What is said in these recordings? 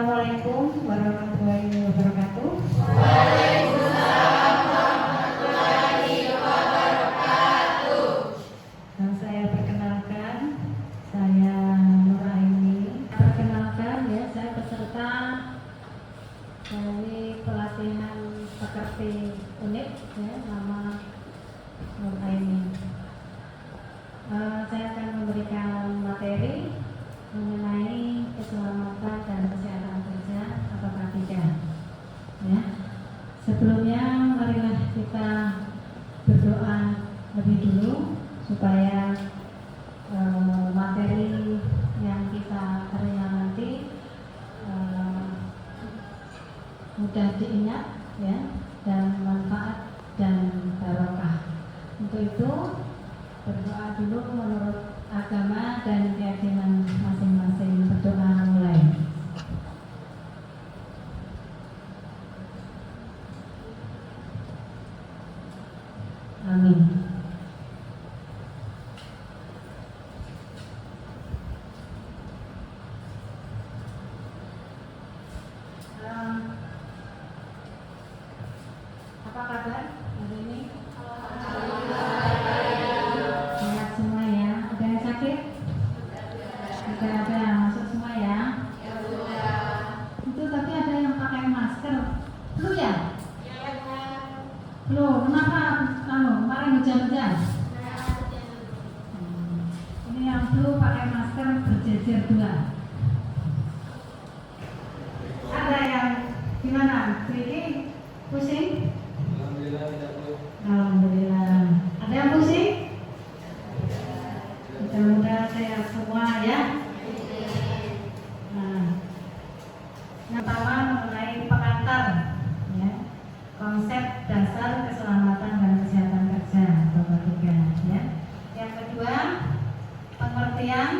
Assalamualaikum warahmatullahi wabarakatuh. Waalaikumsalam warahmatullahi wabarakatuh. Nah, saya perkenalkan, saya Nuraini. Perkenalkan ya, saya peserta dari pelatihan pekerti unit ya, nama Nuraini. Saya akan memberikan materi mengenai keselamatan dan kesehatan kerja atau K3 ya. Sebelumnya marilah kita berdoa lebih dulu supaya materi yang kita terima nanti mudah diingat ya, dan manfaat dan barokah. Untuk itu berdoa dulu menurut agama dan keyakinan masing-masing. Berdoa mulai. Amin. Apa kabar hari ini? Sehat semua ya. Ada yang sakit? Tidak ada. Masuk semua ya. Itu tadi ada yang pakai masker. Flu ya? Flu. Kenapa? Kemarin hujan-hujan. Ini yang flu pakai masker berjejer dua. Ada yang gimana? Triki? Pusing? Alhamdulillah tidak perlu. Alhamdulillah. Ada yang pusing? Mudah-mudahan sehat semua ya. Nah, yang pertama mengenai pengantar ya, konsep dasar keselamatan dan kesehatan kerja atau K3 ya. Yang kedua, pengertian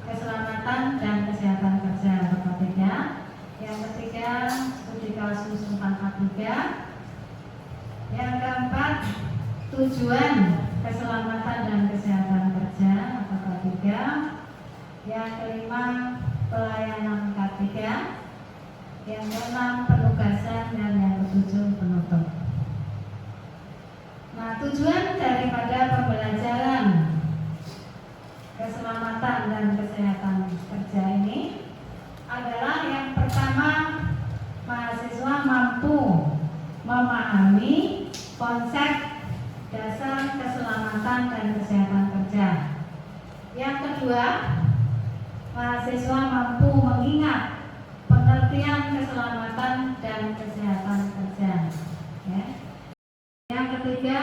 keselamatan dan kesehatan kerja atau K3. Yang ketiga, studi kasus tentang K3. Yang keempat, tujuan keselamatan dan kesehatan kerja atau K3. Yang kelima, pelayanan K3. Yang keenam, penugasan, dan yang ketujuh, penutup. Nah, tujuan daripada pembelajaran keselamatan dan kesehatan kerja ini adalah yang pertama, mahasiswa mampu memahami konsep dasar keselamatan dan kesehatan kerja. Yang kedua, mahasiswa mampu mengingat pengertian keselamatan dan kesehatan kerja ya. Yang ketiga,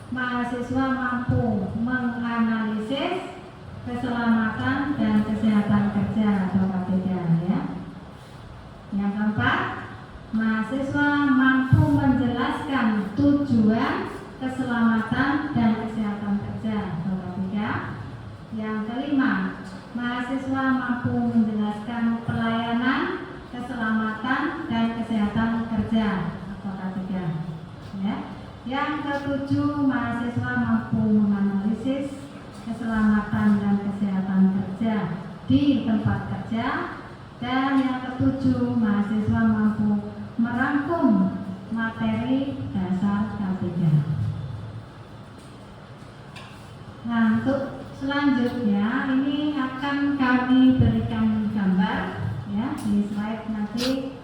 mahasiswa mampu menganalisis keselamatan dan kesehatan kerja atau K3 ya. Yang keempat, mahasiswa mampu menjelaskan tujuan keselamatan dan kesehatan kerja atau K3. Yang kelima, mahasiswa mampu menjelaskan pelayanan keselamatan dan kesehatan kerja atau K3 ya. Yang ketujuh, mahasiswa mampu menganalisis keselamatan dan kesehatan kerja di tempat kerja. Dan yang ketujuh, mahasiswa mampu merangkum materi dasar K3. Nah, untuk selanjutnya ini akan kami berikan gambar ya di slide nanti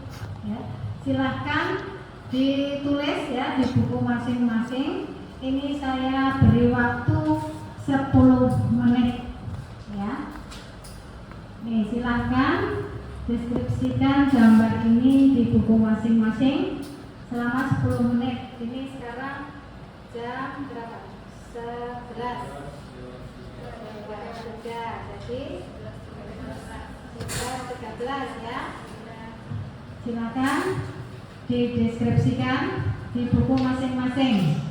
ya. Silahkan ditulis ya di buku masing-masing. Ini saya beri waktu 10 menit ya. Nih, silahkan deskripsikan gambar ini di buku masing-masing selama 10 menit. Ini sekarang jam berapa? 11 kerja, jadi 13 ya. Silakan dideskripsikan di buku masing-masing.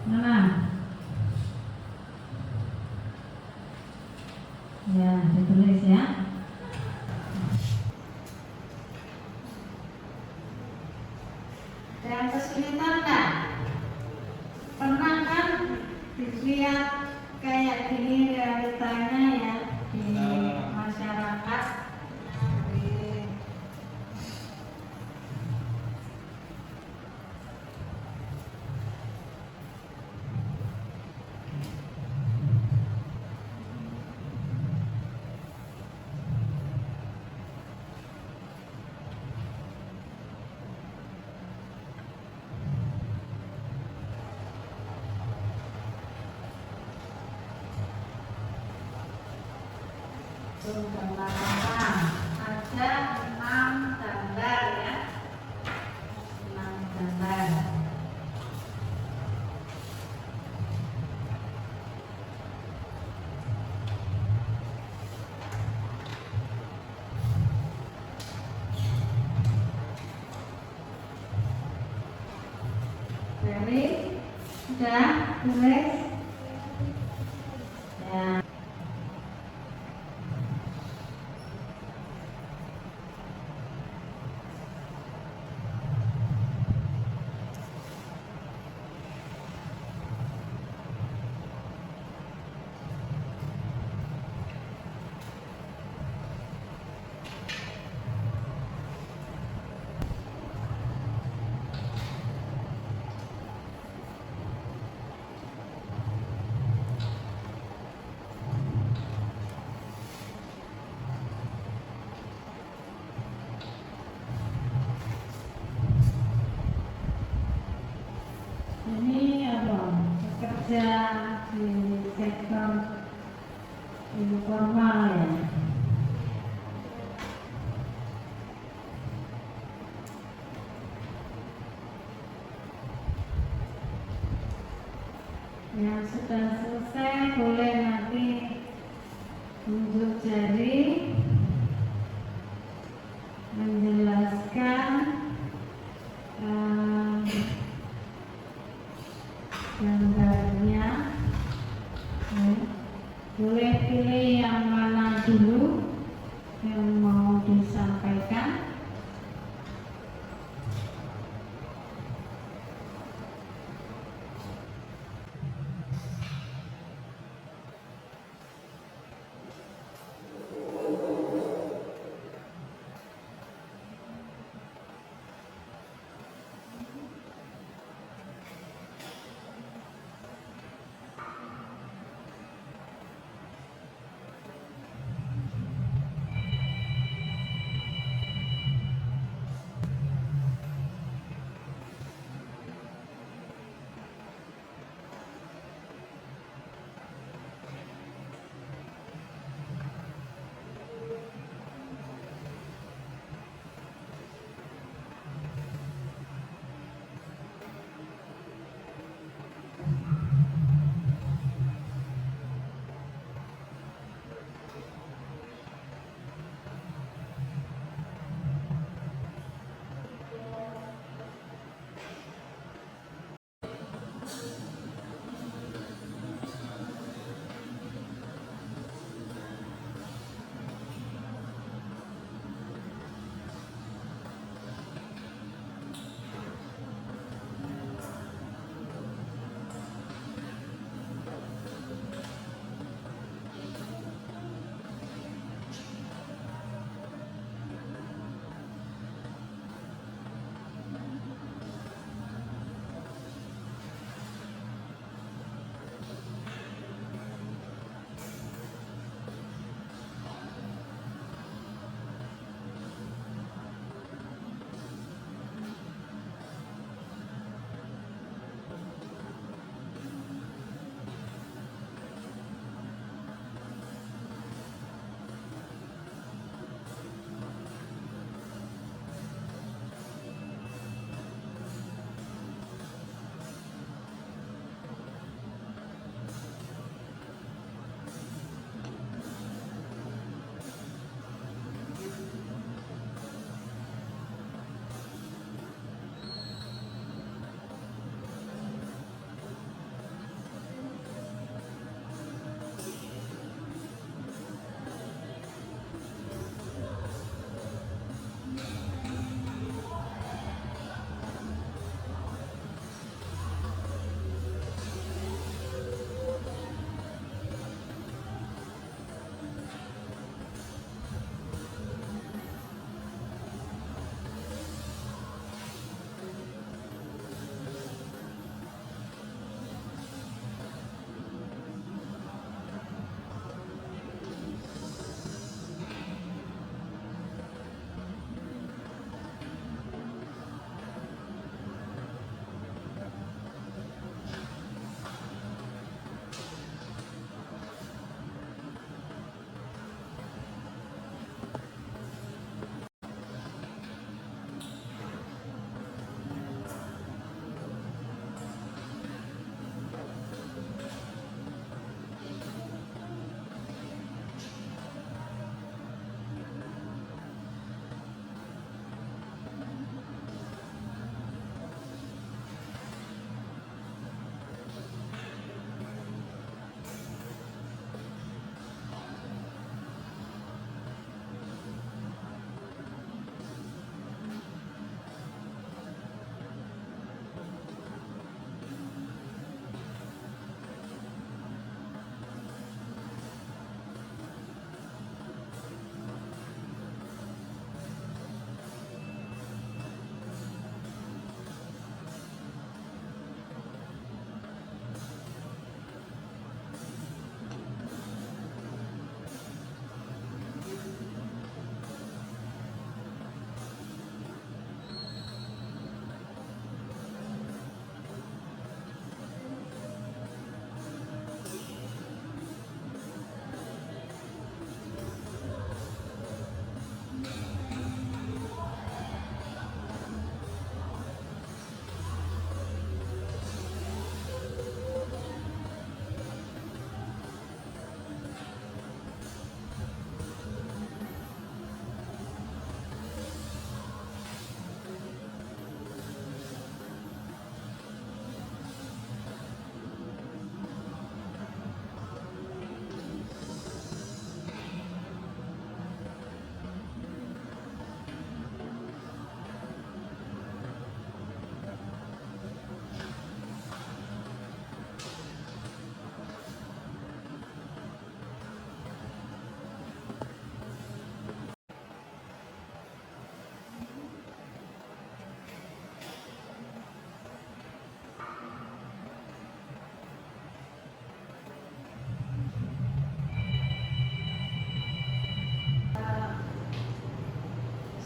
Mana? Ya, ditulis ya. Dan kesulitan nggak? Pernah kan dilihat kayak gini realitanya hitung pertama ada 6 gambar ya, 6 gambar. Dari sudah tulis ya. Ini apa? Bekerja di sektor informal ya. Yang sudah selesai boleh nanti tunjuk jari menjelaskan gambarnya. Boleh pilih yang mana dulu yang mau disampaikan.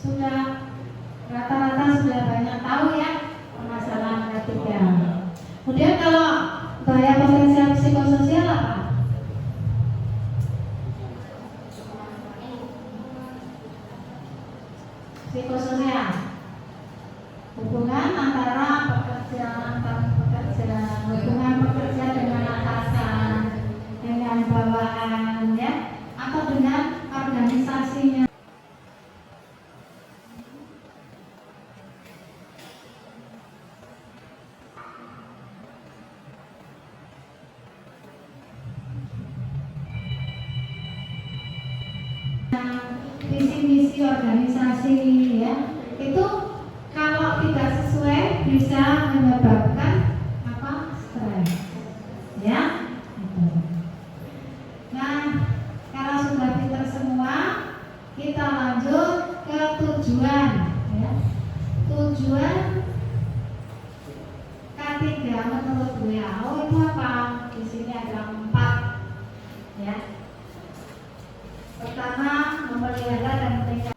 sudah rata-rata sudah banyak tahu ya permasalahan ketiga. Kemudian kalau bahaya potensial psikososial apa? Psikososial, hubungan antara hubungan pekerja dengan atasan, dengan bawahan ya, atau dengan organisasinya. Visi misi organisasi ya, itu kalau tidak sesuai bisa menyebabkan apa? Stres ya. Nah, kalau sudah pinter semua, kita lanjut ke tujuan ya. Tujuan K3 menurut WHO itu apa? Di sini ada 4 ya. Pertama, memelihara dan meningkatkan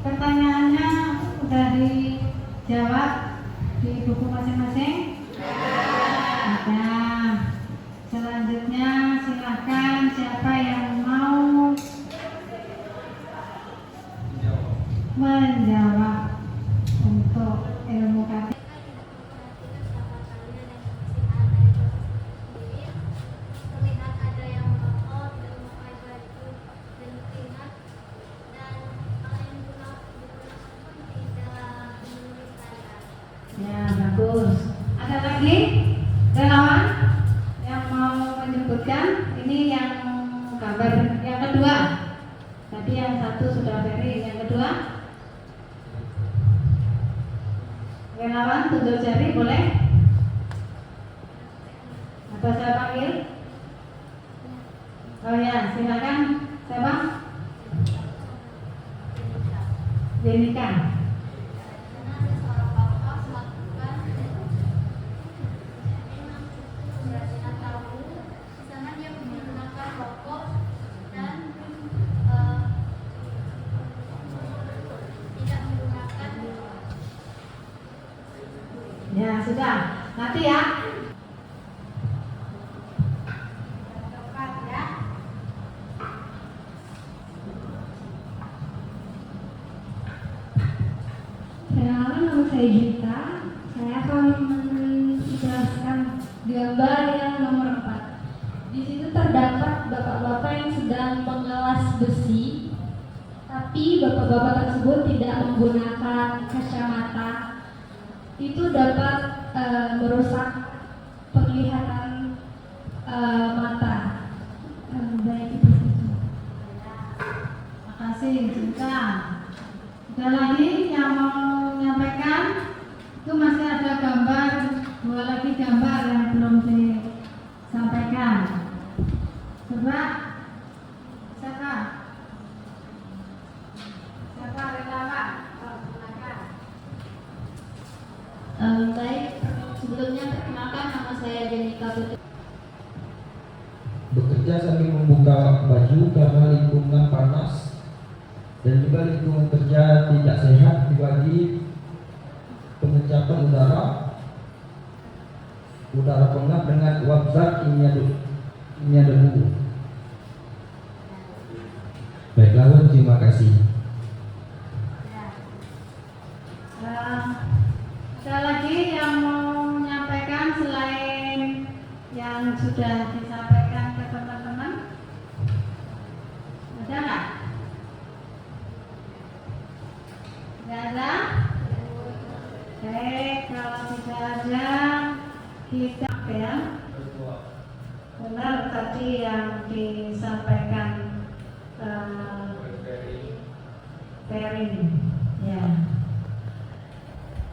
pertanyaannya udah dijawab di buku masing-masing? Ada. Selanjutnya silakan siapa yang mau menjawab untuk ilmu KT. Ya, bagus. Ada lagi relawan yang mau menyebutkan? Ini yang gambar yang kedua. Tadi yang satu sudah Ferry, yang kedua. Relawan tunjuk jari boleh? Atau saya panggil? Oh ya, silakan. Siapa? Jenika. Ya sudah, nanti ya. Perkenalkan, nama saya Gita. Saya akan menjelaskan gambar yang nomor 4. Di situ terdapat bapak-bapak yang sedang mengelas besi, tapi bapak-bapak tersebut tidak menggunakan kacamata. Itu dapat merusak penglihatan mata. Baik, itu saja. Makasih, Cinta. Ada lagi yang mau menyampaikan? Itu masih ada gambar, 2 lagi gambar yang belum disampaikan. Coba, siapa? Siapa relawan? Oh, silakan. Baik, sebelumnya perkenalkan, nama saya Jenika Putri. Bekerja sambil membuka baju karena lingkungan panas dan juga lingkungan kerja tidak sehat dibagi pengecapan udara pengap dengan uap zat kimia debu. Baiklah, terima kasih. Ada lagi yang mau menyampaikan selain yang sudah disampaikan ke teman-teman? Ada nggak? Nggak ada? Baik, kalau tidak ada, kita ya. Benar tadi yang disampaikan Ferry, ya.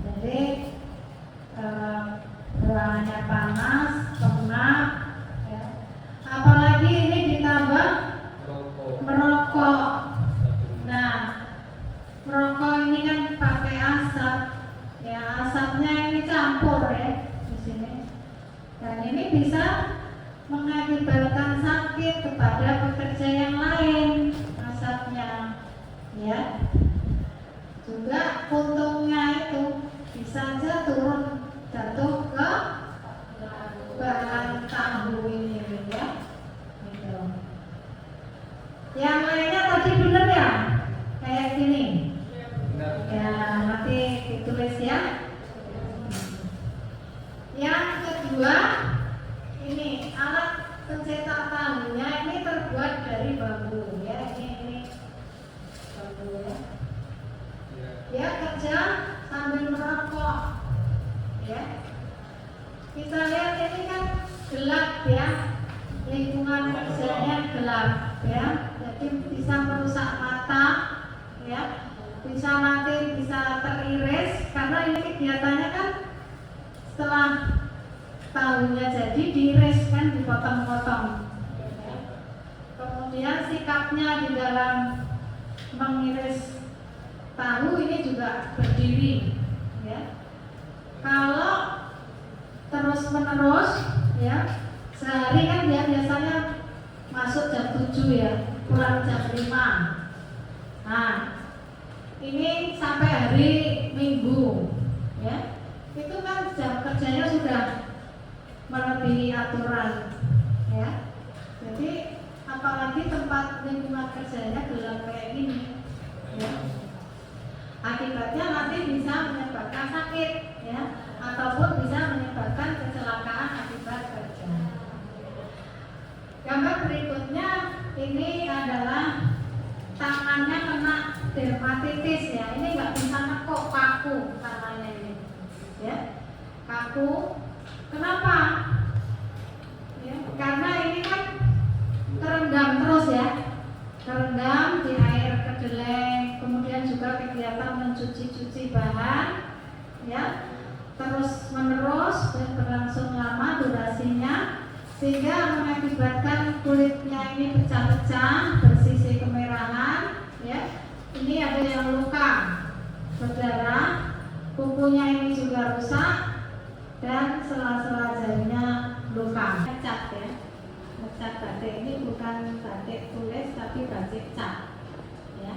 Jadi ruangannya panas, pengap, ya. Apalagi ini ditambah merokok. Nah, merokok ini kan pakai asap, ya asapnya ini campur ya di sini, dan ini bisa mengakibatkan sakit kepada pekerja yang lain asapnya, ya. Juga puntungnya itu bisa saja jatuh ke bahan tahu ini, ya. Gitu. Yang lainnya tadi benar ya, kayak gini. Ya, nanti ditulis ya. Yang kedua, ini alat pencetak tahunya ini terbuat dari bambu, ya. Ini bambu, ya. Dia kerja sambil merokok, ya. Kita lihat ini kan gelap ya, lingkungan kerjanya gelap ya, jadi bisa merusak mata, ya. Bisa nanti bisa teriris karena ini kegiatannya kan setelah tahunya jadi diiris kan, dipotong-potong. Kemudian sikapnya di dalam mengiris tahu ini juga berdiri, ya. Kalau terus menerus, ya, sehari kan dia biasanya masuk jam 7 ya, pulang jam 5. Nah, ini sampai hari Minggu, ya, itu kan jam kerjanya sudah melebihi aturan, ya. Jadi apalagi tempat lingkungan kerjanya gelap kayak gini, ya. Akibatnya nanti bisa menyebabkan sakit, ya, ataupun bisa menyebabkan kecelakaan akibat kerja. Gambar berikutnya ini adalah tangannya kena dermatitis, ya. Ini nggak bisa nekuk paku tangannya ini, ya. kaku. Kenapa? Ya, karena ini kan terendam terus ya, terendam di air kedelai, kemudian juga kegiatan mencuci-cuci bahan, ya, terus menerus dan berlangsung lama durasinya, sehingga mengakibatkan kulitnya ini pecah-pecah, bersisi kemerahan, ya. Ini ada yang luka, berdarah, kukunya ini juga rusak, dan sela-sela jarinya luka. Cat ya, cat batik ini bukan batik tulis tapi batik cat, ya.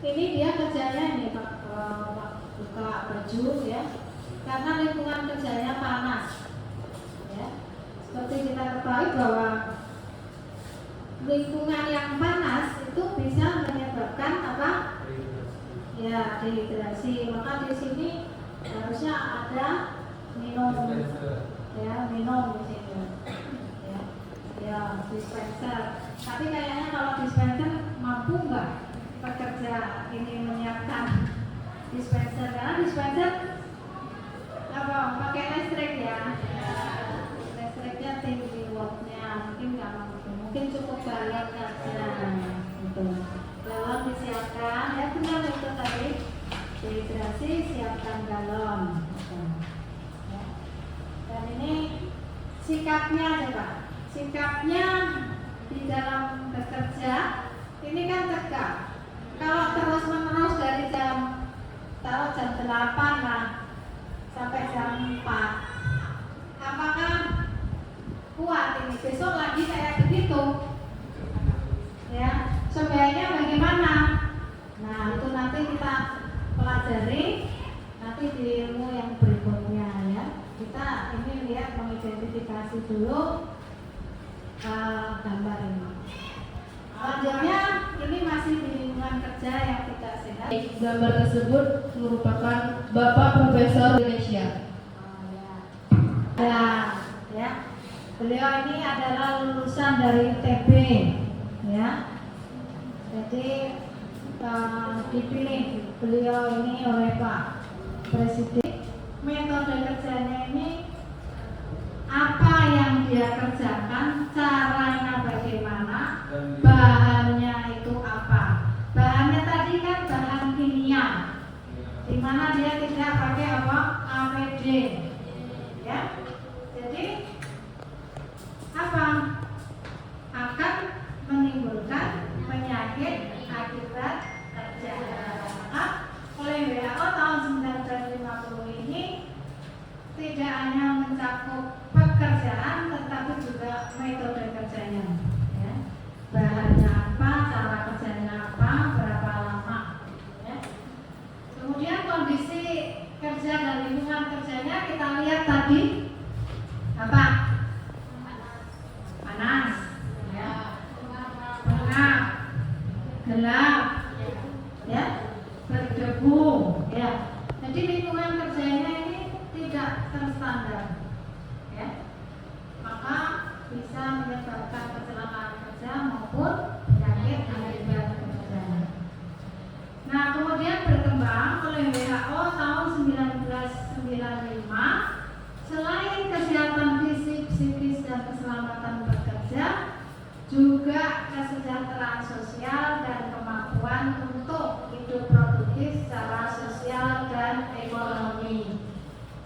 Ini dia kerjanya ini Pak, buka baju ya, karena lingkungan kerjanya panas, ya. Seperti kita ketahui bahwa lingkungan yang panas itu bisa menyebabkan apa? Ya, dehidrasi. Maka di sini harusnya ada minum, ya, minum di sini, ya, dispenser. Tapi kayaknya kalau dispenser mampu nggak pekerja ini menyiapkan dispenser, karena dispenser apa pakai listrik ya, listriknya tinggi wattnya, mungkin nggak mampu, mungkin cukup galon saja gitu. Galon disiapkan, ya benar itu tadi, dehidrasi siapkan galon gitu. Ya. Dan ini sikapnya aja Pak, sikapnya di dalam bekerja ini kan tegak. Kalau terus menerus dari jam 8 lah sampai jam 4, apakah kuat ini? Besok lagi kayak begitu, ya. Sebaiknya bagaimana? Nah, itu nanti kita pelajari nanti di ilmu yang berikutnya ya. Kita ini lihat mengidentifikasi dulu gambar ini. Selanjutnya ini masih di lingkungan kerja yang tidak sehat. Gambar tersebut merupakan Bapak Profesor Indonesia. Ya. Beliau ini adalah lulusan dari ITB, ya. Jadi dipilih beliau ini oleh Pak Presiden. Metode kerjanya ini apa yang dia kerjakan, caranya bagaimana, bahannya itu apa. Bahannya tadi kan bahan kimia, di mana dia tidak pakai apa, APD, ya. Jadi apa? Akan menimbulkan penyakit akibat kerja. Maka oleh WHO tahun 1950 ini tidak hanya mencakup pekerjaan tetapi juga metode kerjanya, ya. Bahannya apa, cara kerjanya apa, berapa lama, ya. Kemudian kondisi kerja dan lingkungan kerjanya kita lihat tadi apa? Panas, ya. Pengap, gelap, ya, berdebu, ya. Jadi lingkungan kerjanya ini tidak terstandar, ya. Maka bisa menyebabkan kecelakaan kerja maupun penyakit akibat kerja. Nah, kemudian berkembang oleh WHO tahun 1995, selain kesehatan fisik, psikis, dan keselamatan bekerja, juga kesejahteraan sosial dan kemampuan untuk hidup produktif secara sosial dan ekonomi.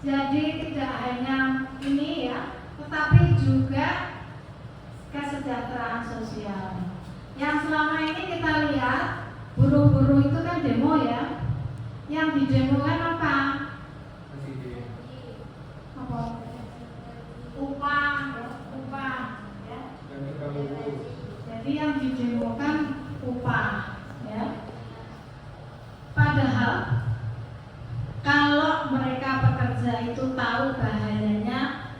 Jadi tidak hanya ini ya, tetapi juga kesejahteraan sosial. Yang selama ini kita lihat buruh-buruh itu kan demo ya. Yang didemokan apa? Apa? Upah, ya. Jadi yang didemokan upah, ya. Padahal kalau mereka pekerja itu tahu bahayanya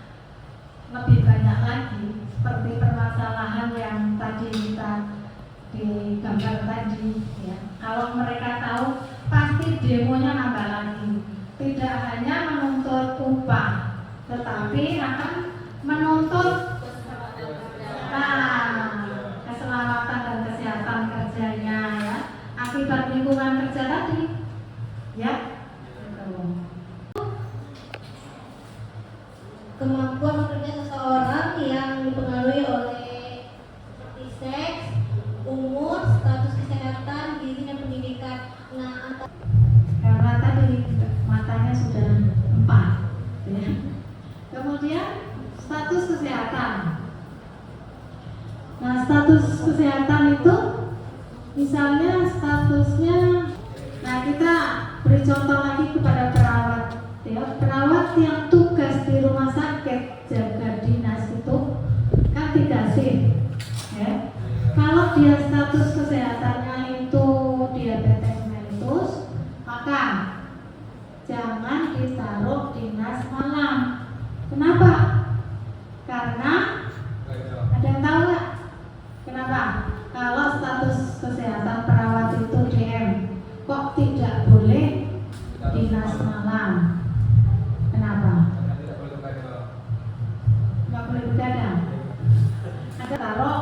lebih banyak lagi, seperti permasalahan yang tadi kita digambar tadi, ya. Kalau mereka tahu pasti demonya nambah lagi. Tidak hanya menuntut upah, tetapi akan menuntut keselamatan dan kesehatan kerjanya, ya, akibat lingkungan kerja tadi, ya. kemampuan bekerja seseorang yang dipengaruhi oleh seperti seks, umur, status kesehatan, gizi dan pendidikan. Nah, Karena tadi matanya sudah 4 ya. Kemudian status kesehatan. Nah, status kesehatan itu misalnya statusnya, nah kita beri contoh lagi kepada perawat ya. Perawat yang tugas di rumah sakit jaga dinas itu kan 3 shift ya. Kalau dia status kesehatannya itu diabetes mellitus, maka jangan ditaruh dinas malam. Kenapa? Karena ada yang tahu nggak? Kenapa? Kalau status kesehatan perawat itu DM, kok tidak boleh dinas malam? Kenapa? Nggak boleh begadang. Ada taruh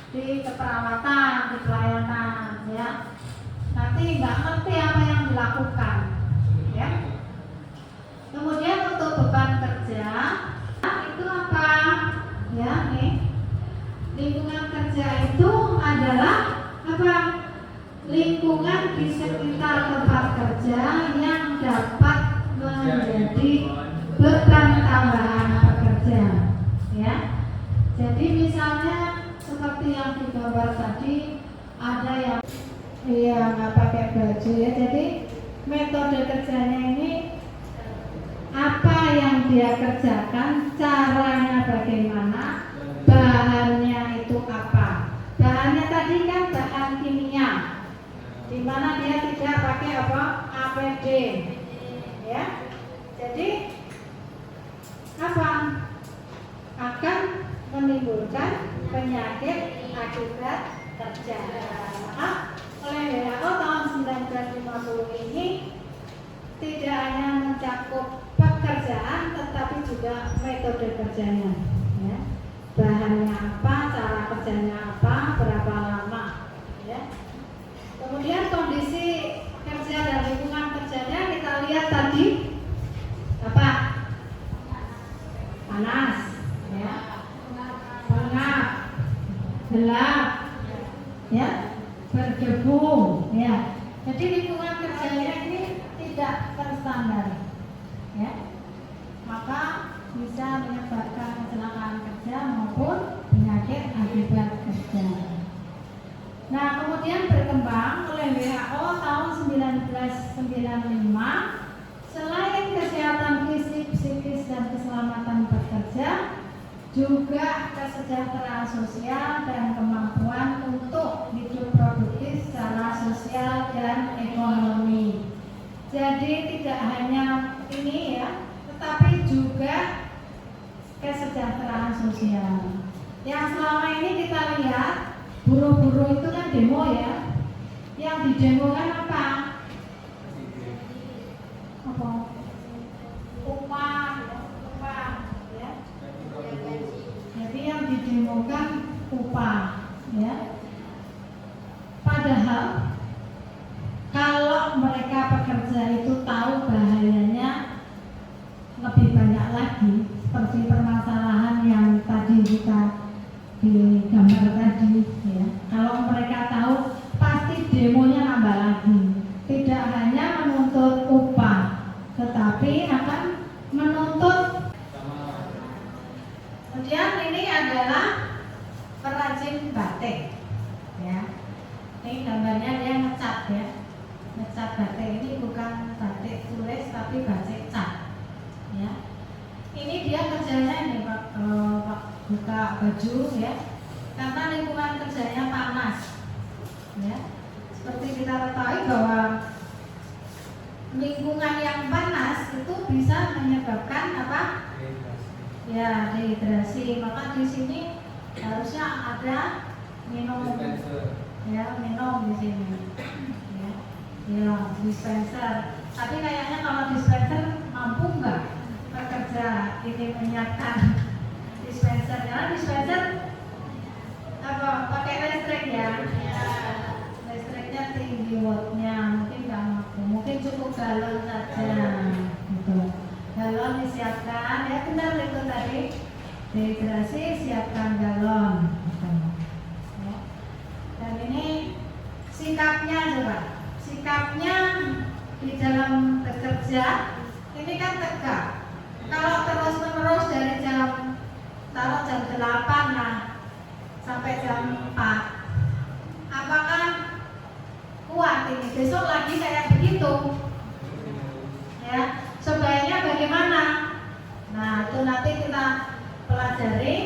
di keperawatan, di pelayanan, ya. Nanti nggak ngerti apa yang dilakukan, ya. Kemudian untuk beban kerja itu apa? Ya, nih. Lingkungan kerja itu adalah apa? Lingkungan di sekitar tempat kerja yang dapat menjadi beban tambahan pekerja, ya. Jadi misalnya seperti yang digambar tadi, ada yang nggak pakai baju ya. Jadi metode kerjanya ini apa yang dia kerjakan, caranya bagaimana, bahannya itu apa. Bahannya tadi kan bahan kimia, di mana dia tidak pakai apa, APD, ya. Jadi apa? Akan menimbulkan penyakit akibat kerja. Maka oleh WHO tahun 1950 ini tidak hanya mencakup pekerjaan, tetapi juga metode kerjanya, ya. Bahannya apa, cara kerjanya apa, berapa lama, ya. Kemudian kondisi kerja dan lingkungan kerjanya kita lihat tadi apa? Panas, ya. Pengap, gelap, ya, berdebu, ya. Jadi lingkungan kerjanya ini tidak terstandar, ya. Maka bisa menyebabkan kecelakaan kerja maupun penyakit akibat kerja. Nah, kemudian berkembang oleh WHO tahun 1995, selain kesehatan fisik, psikis, dan keselamatan bekerja, juga kesejahteraan sosial dan kemampuan untuk hidup produktif secara sosial dan ekonomi. Jadi tidak hanya ini ya, tetapi juga kesejahteraan sosial. Yang selama ini kita lihat buruh-buruh itu kan demo ya. Yang didemokan apa? Apa? Upah, ya. Jadi yang didemokan upah, ya. Padahal kalau mereka pekerja itu tahu bahayanya lebih banyak lagi, seperti permasalahan yang tadi kita digambar tadi, ya. Kalau mereka tahu, pasti demonya nambah lagi. Tidak hanya menuntut upah, tetapi akan menuntut. Kemudian ini adalah perajin batik, ya. Ini gambarnya dia ngecat, ya. Ngecat batik ini bukan batik tulis tapi batik cat, ya. Ini dia kerjanya ini Pak, buka baju, ya. Karena lingkungan kerjanya panas, ya. Seperti kita ketahui bahwa lingkungan yang panas itu bisa menyebabkan apa? Ya, dehidrasi. Maka di sini harusnya ada minum, ya, minum di sini, ya. Ya, dispenser. Tapi kayaknya kalau dispenser mampu nggak pekerja ini menyiapkan dispenser? Karena dispenser apa? Pakai listrik ya. Listriknya tinggi wattnya, mungkin nggak mampu. Mungkin cukup galon saja, gitu. Galon disiapkan, ya. benar itu tadi dehidrasi, siapkan galon. Ya. Dan ini sikapnya coba, sikapnya di dalam bekerja ini kan tegak. Kalau terus menerus dari jam 8 nah sampai jam 4, apakah kuat ini? Besok lagi kayak begitu. Ya, sebaiknya bagaimana? Nah, itu nanti kita pelajari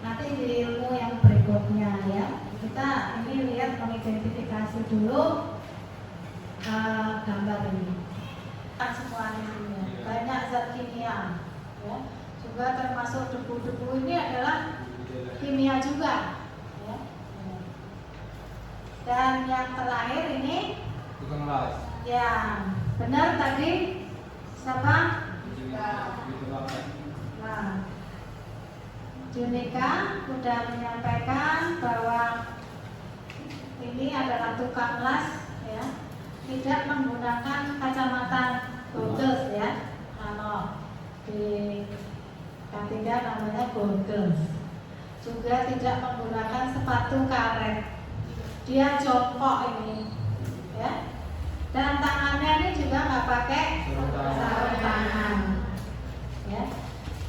nanti di ilmu yang berikutnya ya. Kita ini lihat mengidentifikasi dulu gambar ini. Semuanya banyak zat kimia, ya. Juga termasuk debu-debu ini adalah kimia juga. Ya. Dan yang terakhir ini, ya benar tadi siapa? Nah, Junika sudah menyampaikan bahwa ini adalah tukang las, ya, tidak menggunakan kacamata goggles ya, di K3 namanya goggles. Juga tidak menggunakan sepatu karet. Dia jongkok ini, ya. Dan tangannya ini juga nggak pakai sarung tangan, ya.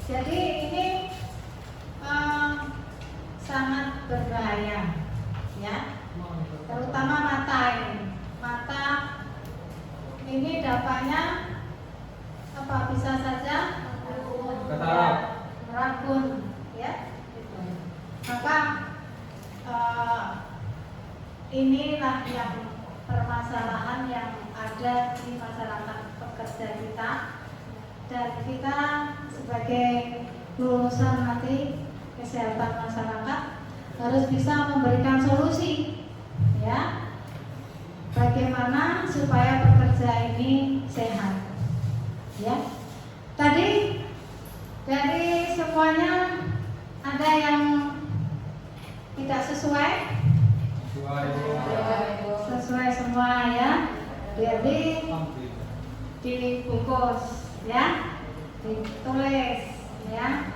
Jadi ini sangat berbahaya, ya. Terutama mata ini. Mata ini dampaknya apa? Bisa saja merabun, ya. Maka inilah yang permasalahan yang ada di masyarakat pekerja kita, dan kita sebagai lulusan nanti kesehatan masyarakat harus bisa memberikan solusi, ya, bagaimana supaya pekerja ini sehat, ya. Tadi dari semuanya ada yang tidak sesuai semua, ya. Jadi dibungkus, ya, ditulis, ya.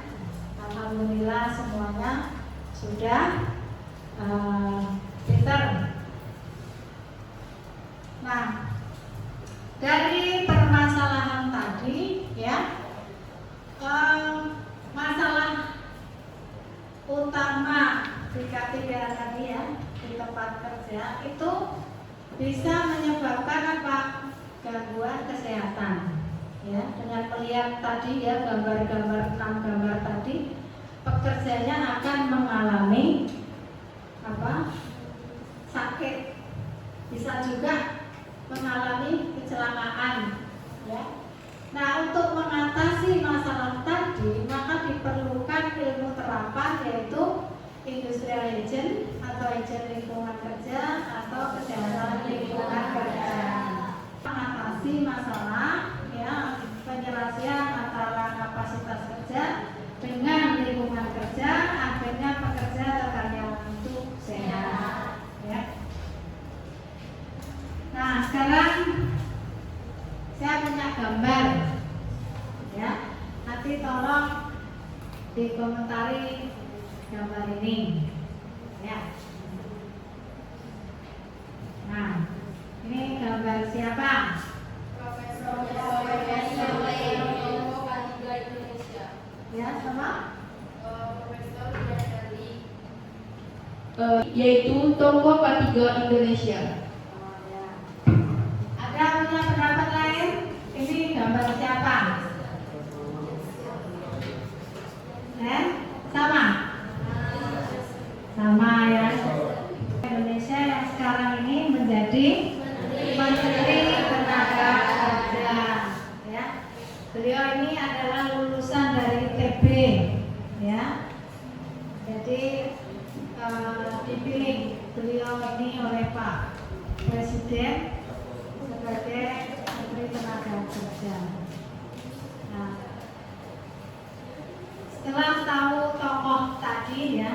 Alhamdulillah semuanya sudah pintar. Nah, dari permasalahan tadi, ya, masalah utama di K3 tadi, ya, di tempat kerja itu bisa menyebabkan apa? Gangguan kesehatan, ya. Dengan melihat tadi, ya, gambar-gambar 6 gambar tadi, pekerjanya akan mengalami apa? Sakit, bisa juga mengalami kecelakaan, ya. Nah, untuk mengatasi masalah tadi maka diperlukan ilmu terapan, yaitu industrial hygiene atau hygiene lingkungan kerja atau kesehatan lingkungan kerja. Mengatasi masalah, ya, penyelesaian antara kapasitas kerja dengan lingkungan kerja, akhirnya pekerja atau karyawan itu sehat, ya. Nah, sekarang saya punya gambar, ya. Nanti tolong dikomentari gambar ini, ya. Nah, ini gambar siapa? Ya, sama? Yaitu Tonggo K3 Indonesia. Ada punya pendapat lain? Ini gambar siapa? Sama? Sama, ya. Indonesia yang sekarang ini menjadi Menteri Tenaga Kerja, ya. Beliau ini adalah lulusan dari ITB, ya. Jadi dipilih beliau ini oleh Pak Presiden sebagai Menteri Tenaga Kerja. Nah, setelah tahu tokoh tadi, ya,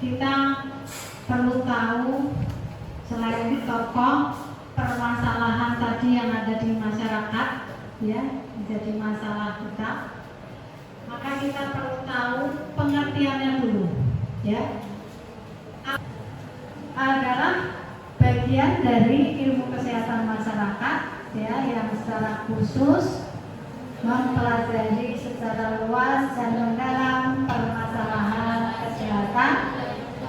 kita perlu tahu selain tokoh permasalahan tadi yang ada di masyarakat, ya, menjadi masalah kita. maka kita perlu tahu pengertiannya dulu, ya. Adalah bagian dari ilmu kesehatan masyarakat, ya, yang secara khusus mempelajari secara luas dan mendalam permasalahan kesehatan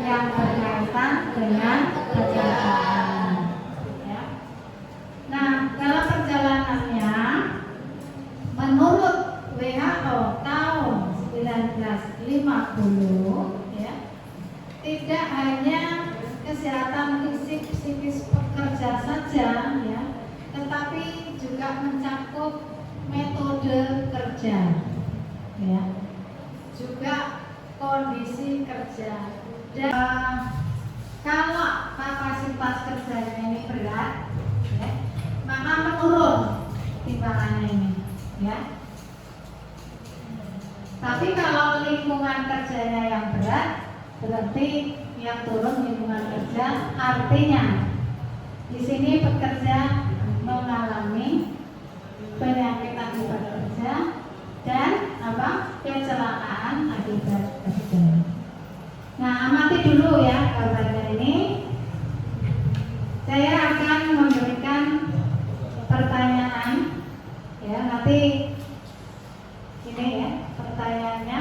yang berkaitan dengan kesehatan. Ya. Nah, dalam perjalanannya, menurut WHO tahun 1950, ya, tidak hanya kesehatan fisik psikis pekerja saja, ya, tetapi juga mencakup metode kerja, ya, juga kondisi kerja. Dan kalau kapasitas kerjanya ini berat, ya, maka menurun timbangannya ini, ya. Tapi kalau lingkungan kerjanya yang berat, berarti yang turun lingkungan kerja, artinya di sini pekerja mengalami penyakit akibat kerja dan kecelakaan akibat kerja. Nah, amati dulu ya gambarnya ini. Saya akan memberikan pertanyaan, ya, nanti ini ya pertanyaannya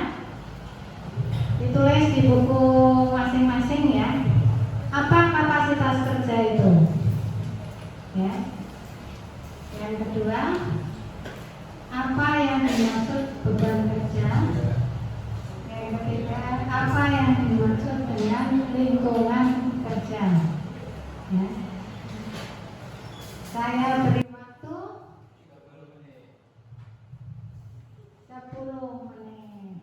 ditulis di buku masing-masing, ya. Apa kapasitas kerja itu? Ya. Yang kedua, apa yang dimaksud beban kerja? Yang ketiga, apa yang dimaksud dengan lingkungan kerja? Ya. Saya beri waktu 10 menit.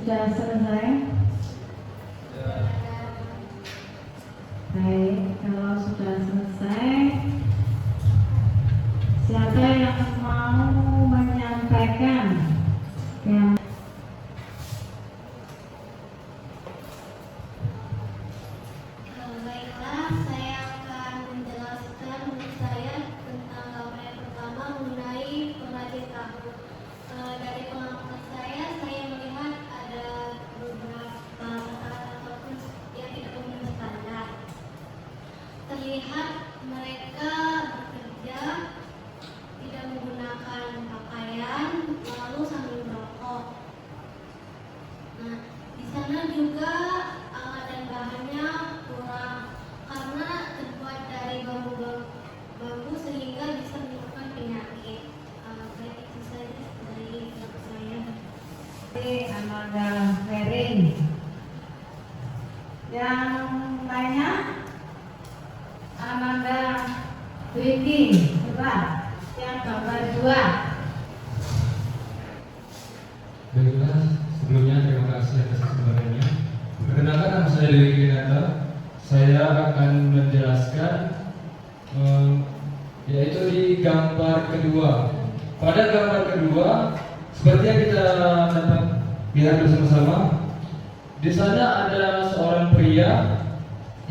sudah selesai? Baik, kalau sudah selesai, siapa yang mau menyampaikan? Yang Baiklah, saya akan menjelaskan menurut saya tentang gambar yang pertama mengenai pengrajin tahu. Dari pengalaman saya melihat ada beberapa masalah ataupun yang tidak memenuhi standar. Terlihat mereka bekerja tidak menggunakan pakaian, lalu sambil merokok. Nah, di sana juga alat dan bahannya kurang karena terbuat dari bambu sehingga bisa menimbulkan penyakit. Baik, itu saja dari saya. Amanda Ferry. Yang lainnya Amanda Vicky. Coba yang gambar 2. Baiklah, sebelumnya terima kasih atas kesempatannya. Perkenalkan, nama saya Dewi Kinata. Saya akan menjelaskan yaitu di gambar kedua. Pada gambar kedua, seperti yang kita dapat lihat bersama-sama, di sana ada seorang pria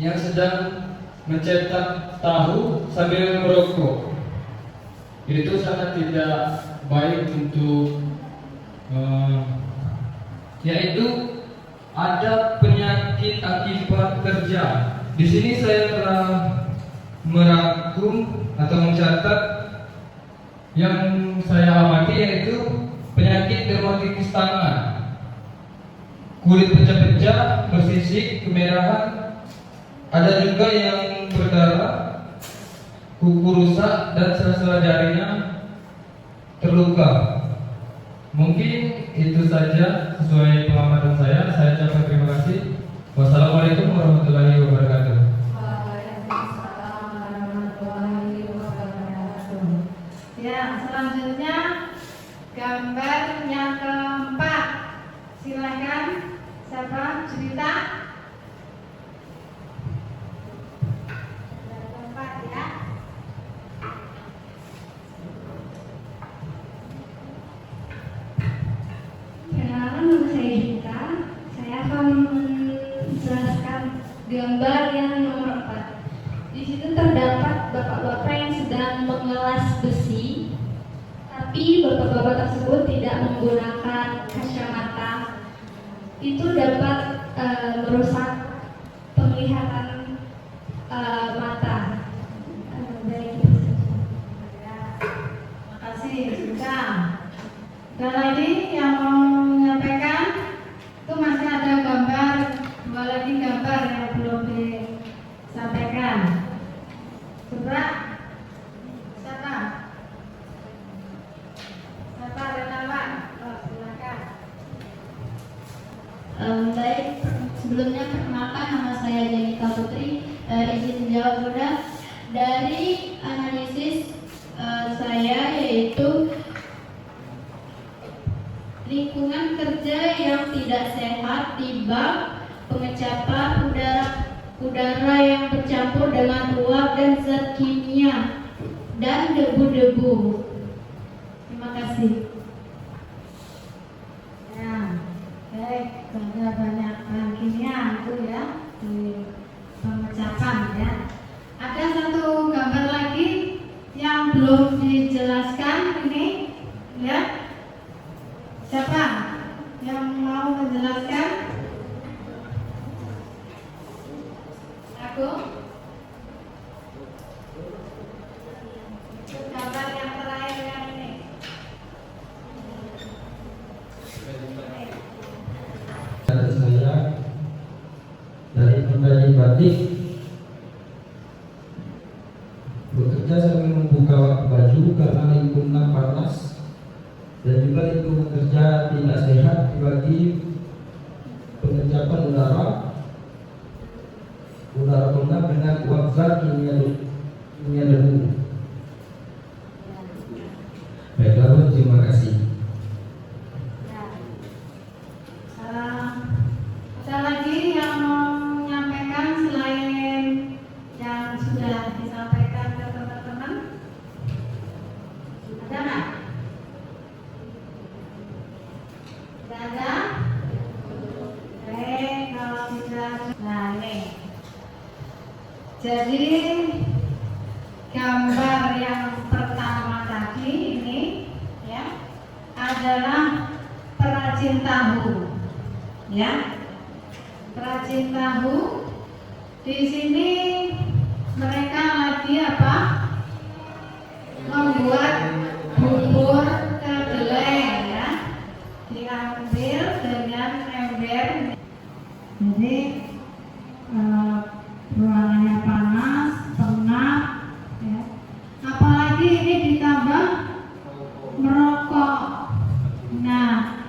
yang sedang mencetak tahu sambil merokok. Itu sangat tidak baik untuk yaitu ada penyakit akibat kerja. Di sini saya telah merangkum atau mencatat yang saya amati, yaitu penyakit dermatitis tangan, kulit pecah-pecah, bersisik, kemerahan, ada juga yang berdarah, kuku rusak, dan sela-sela jarinya terluka. Mungkin itu saja sesuai pengamatan saya. Saya ucapkan terima kasih. Wassalamualaikum warahmatullahi wabarakatuh. Waalaikumsalam warahmatullahi wabarakatuh. Ya, selanjutnya gambar yang keempat. Silakan, siapa cerita? Yang keempat ya. Perkenalkan, nama saya Gita. Saya akan menjelaskan gambar yang nomor 4. Di situ terdapat bapak-bapak yang sedang mengelas besi, tapi bapak-bapak tersebut tidak menggunakan kacamata. Itu dapat merusak penglihatan mata. Baik, itu saja. Makasih, sudah. Dan lagi yang mau menyampaikan, itu masih ada gambar, 2 lagi gambar yang belum disampaikan. Coba, siapa? Siapa relawan? Oh, silakan. Baik, sebelumnya perkenalkan, nama saya Janika Putri. Izin menjawab mudah. Dari analisis saya, yaitu lingkungan kerja yang tidak sehat di bank, pengecapan udara yang bercampur dengan uap dan zat kimia, dan debu-debu. Terima kasih. Ya, baik, ada banyak bahan kimia itu ya di pengecapan ya. Ada satu gambar lagi yang belum dijelaskan ini, ya. Siapa yang mau menjelaskan? Aku. Gambar yang terakhir yang ini. Dari saya, dari pengrajin batik, bekerja sambil membuka baju karena lingkungan panas dan juga lingkungan kerja tidak sehat bagi pengecapan udara pengap dengan uap zat kimia debu. Baiklah, terima kasih. Ya. ada? Kalau tidak, nah ini. Jadi gambar yang pertama tadi ini ya adalah perajin tahu, ya. Perajin tahu di sini mereka lagi apa? Membuat bubur kedelai ya. Diambil dengan ember. Jadi ruangannya panas, pengap, ya. Apalagi ini ditambah merokok. Nah,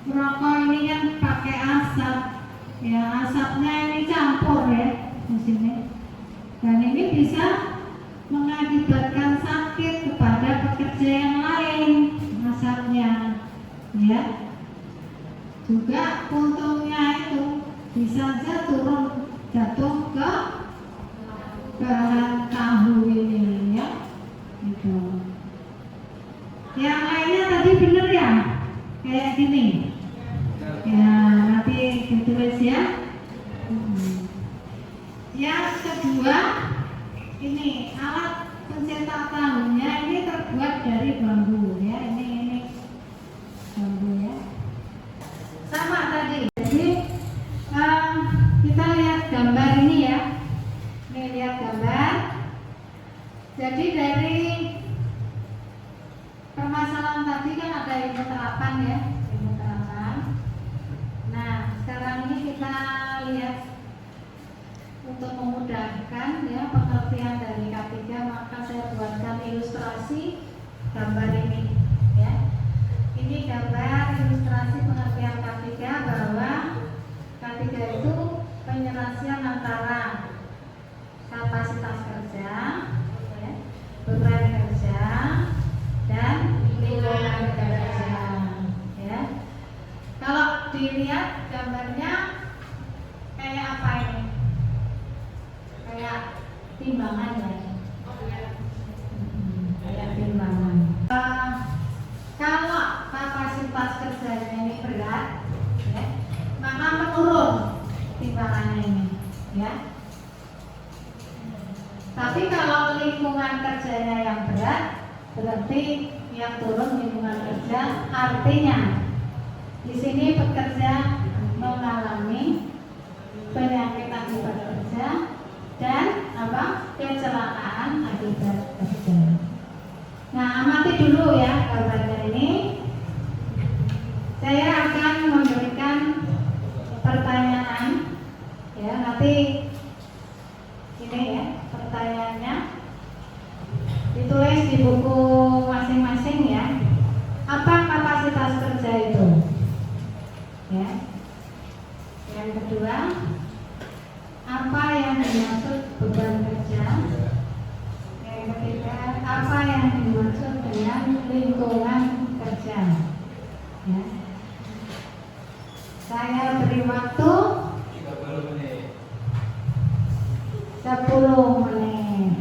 merokok ini kan pakai asap, ya asapnya ini campur ya di sini. Dan ini bisa mengakibatkan sakit kepada pekerja yang lain asapnya, ya. Juga puntungnya itu bisa saja turun jatuh ke bahan tahu ini ya, gitu. Yang lainnya tadi bener ya, kayak gini. Ya nanti ditulis ya. Yang kedua ini alat pencetak tahunya ini terbuat dari bambu ya, ini bambu ya. Sama tadi. Jadi kita lihat gambar ini ya. Ini lihat gambar. Jadi dari permasalahan tadi kan ada ilmu terapan ya, ilmu terapan. Nah, sekarang ini kita lihat untuk memudahkan ya pengertian dari K3, maka saya buatkan ilustrasi gambar ini ya. Ini gambar ilustrasi pengertian K3 bahwa K3 itu penyelesaian antara kapasitas kerja, ya, beban kerja, dan lingkungan kerja. Ya. Kalau dilihat gambarnya kayak apa ini? Kayak timbangan ya. Kayak timbangan. Kalau kapasitas kerjanya ini berat, ya, maka menurun timbangannya ini, ya. Tapi kalau lingkungan kerjanya yang berat, berarti yang turun lingkungan kerja. Artinya di sini pekerja mengalami penyakit akibat kerja dan kecelakaan akibat kerja. Nah, amati dulu ya gambarnya ini. Saya akan memberikan pertanyaan ya, nanti ini ya pertanyaannya ditulis di buku masing-masing ya. Apa kapasitas kerja itu? Ya. Yang kedua, apa yang dimaksud beban kerja? Yang ketiga, apa yang dimaksud dengan lingkungan kerja? Ya. Saya beri waktu 10 menit.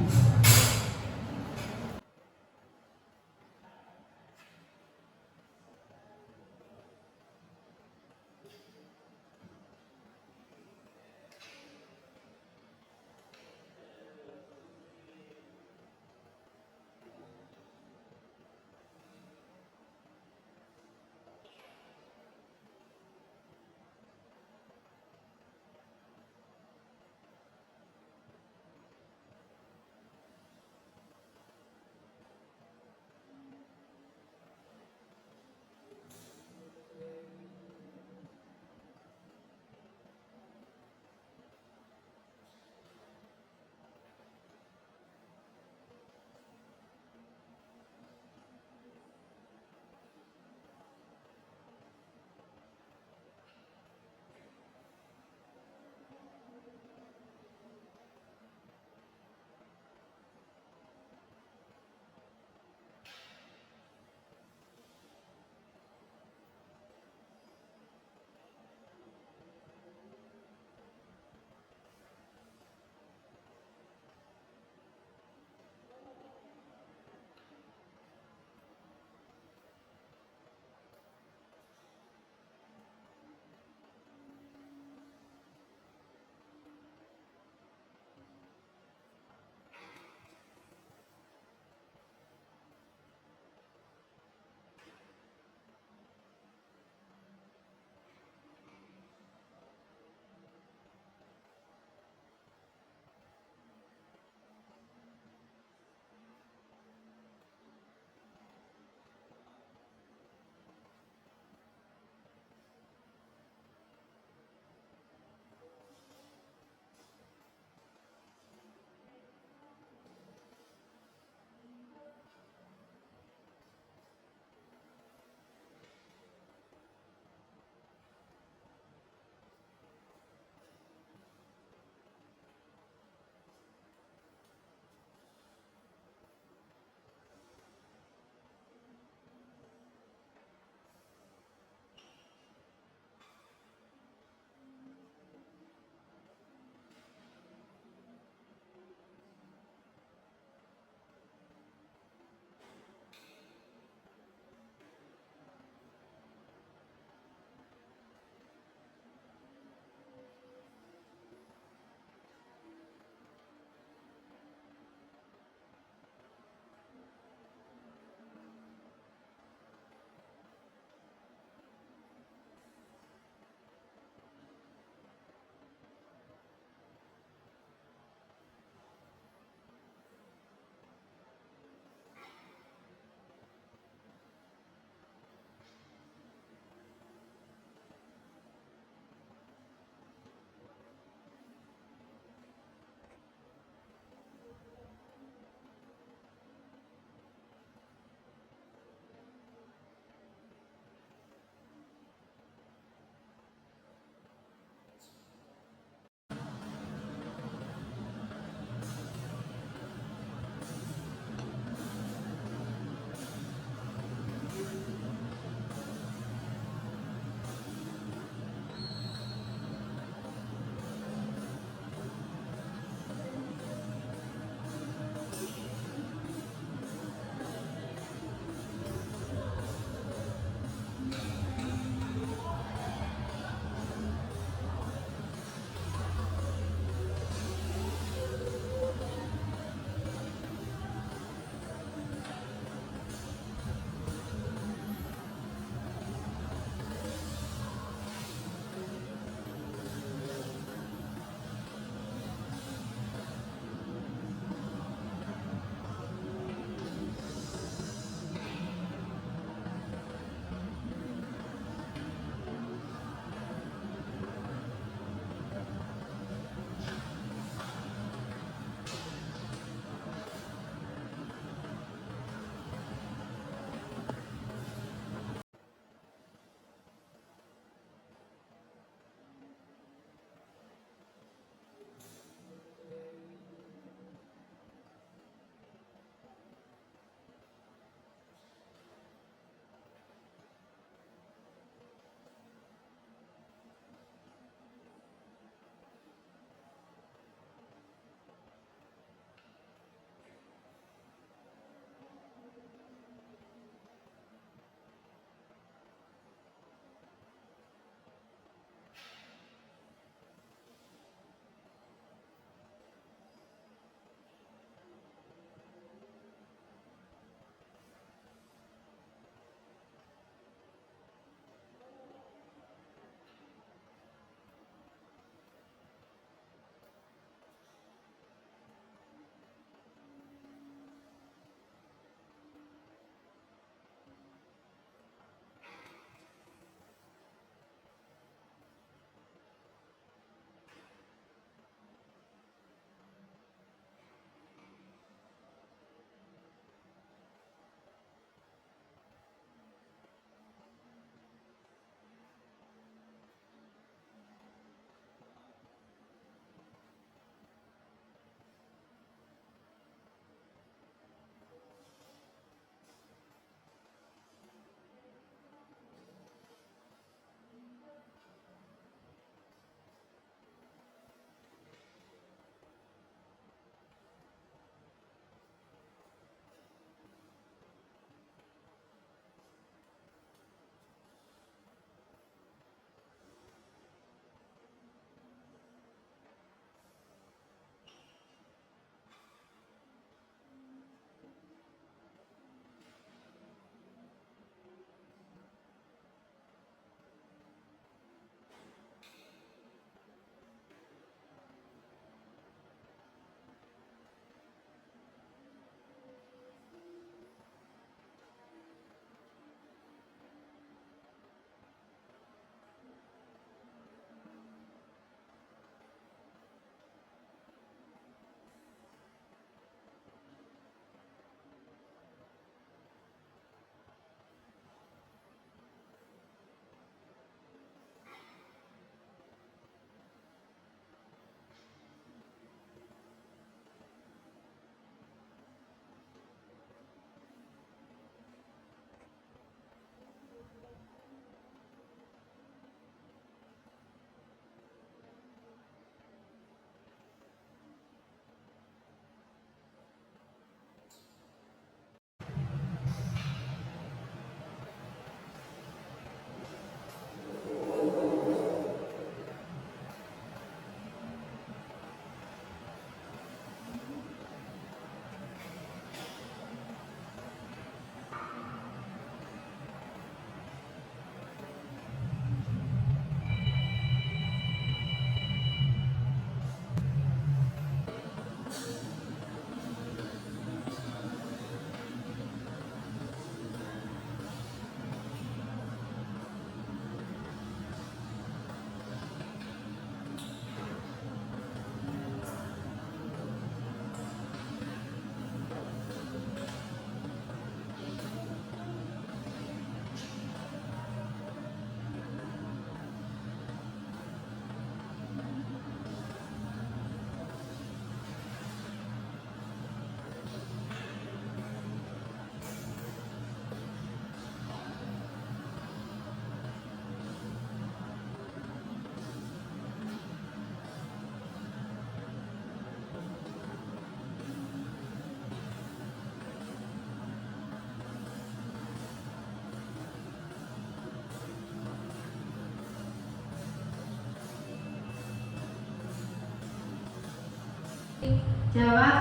Jawab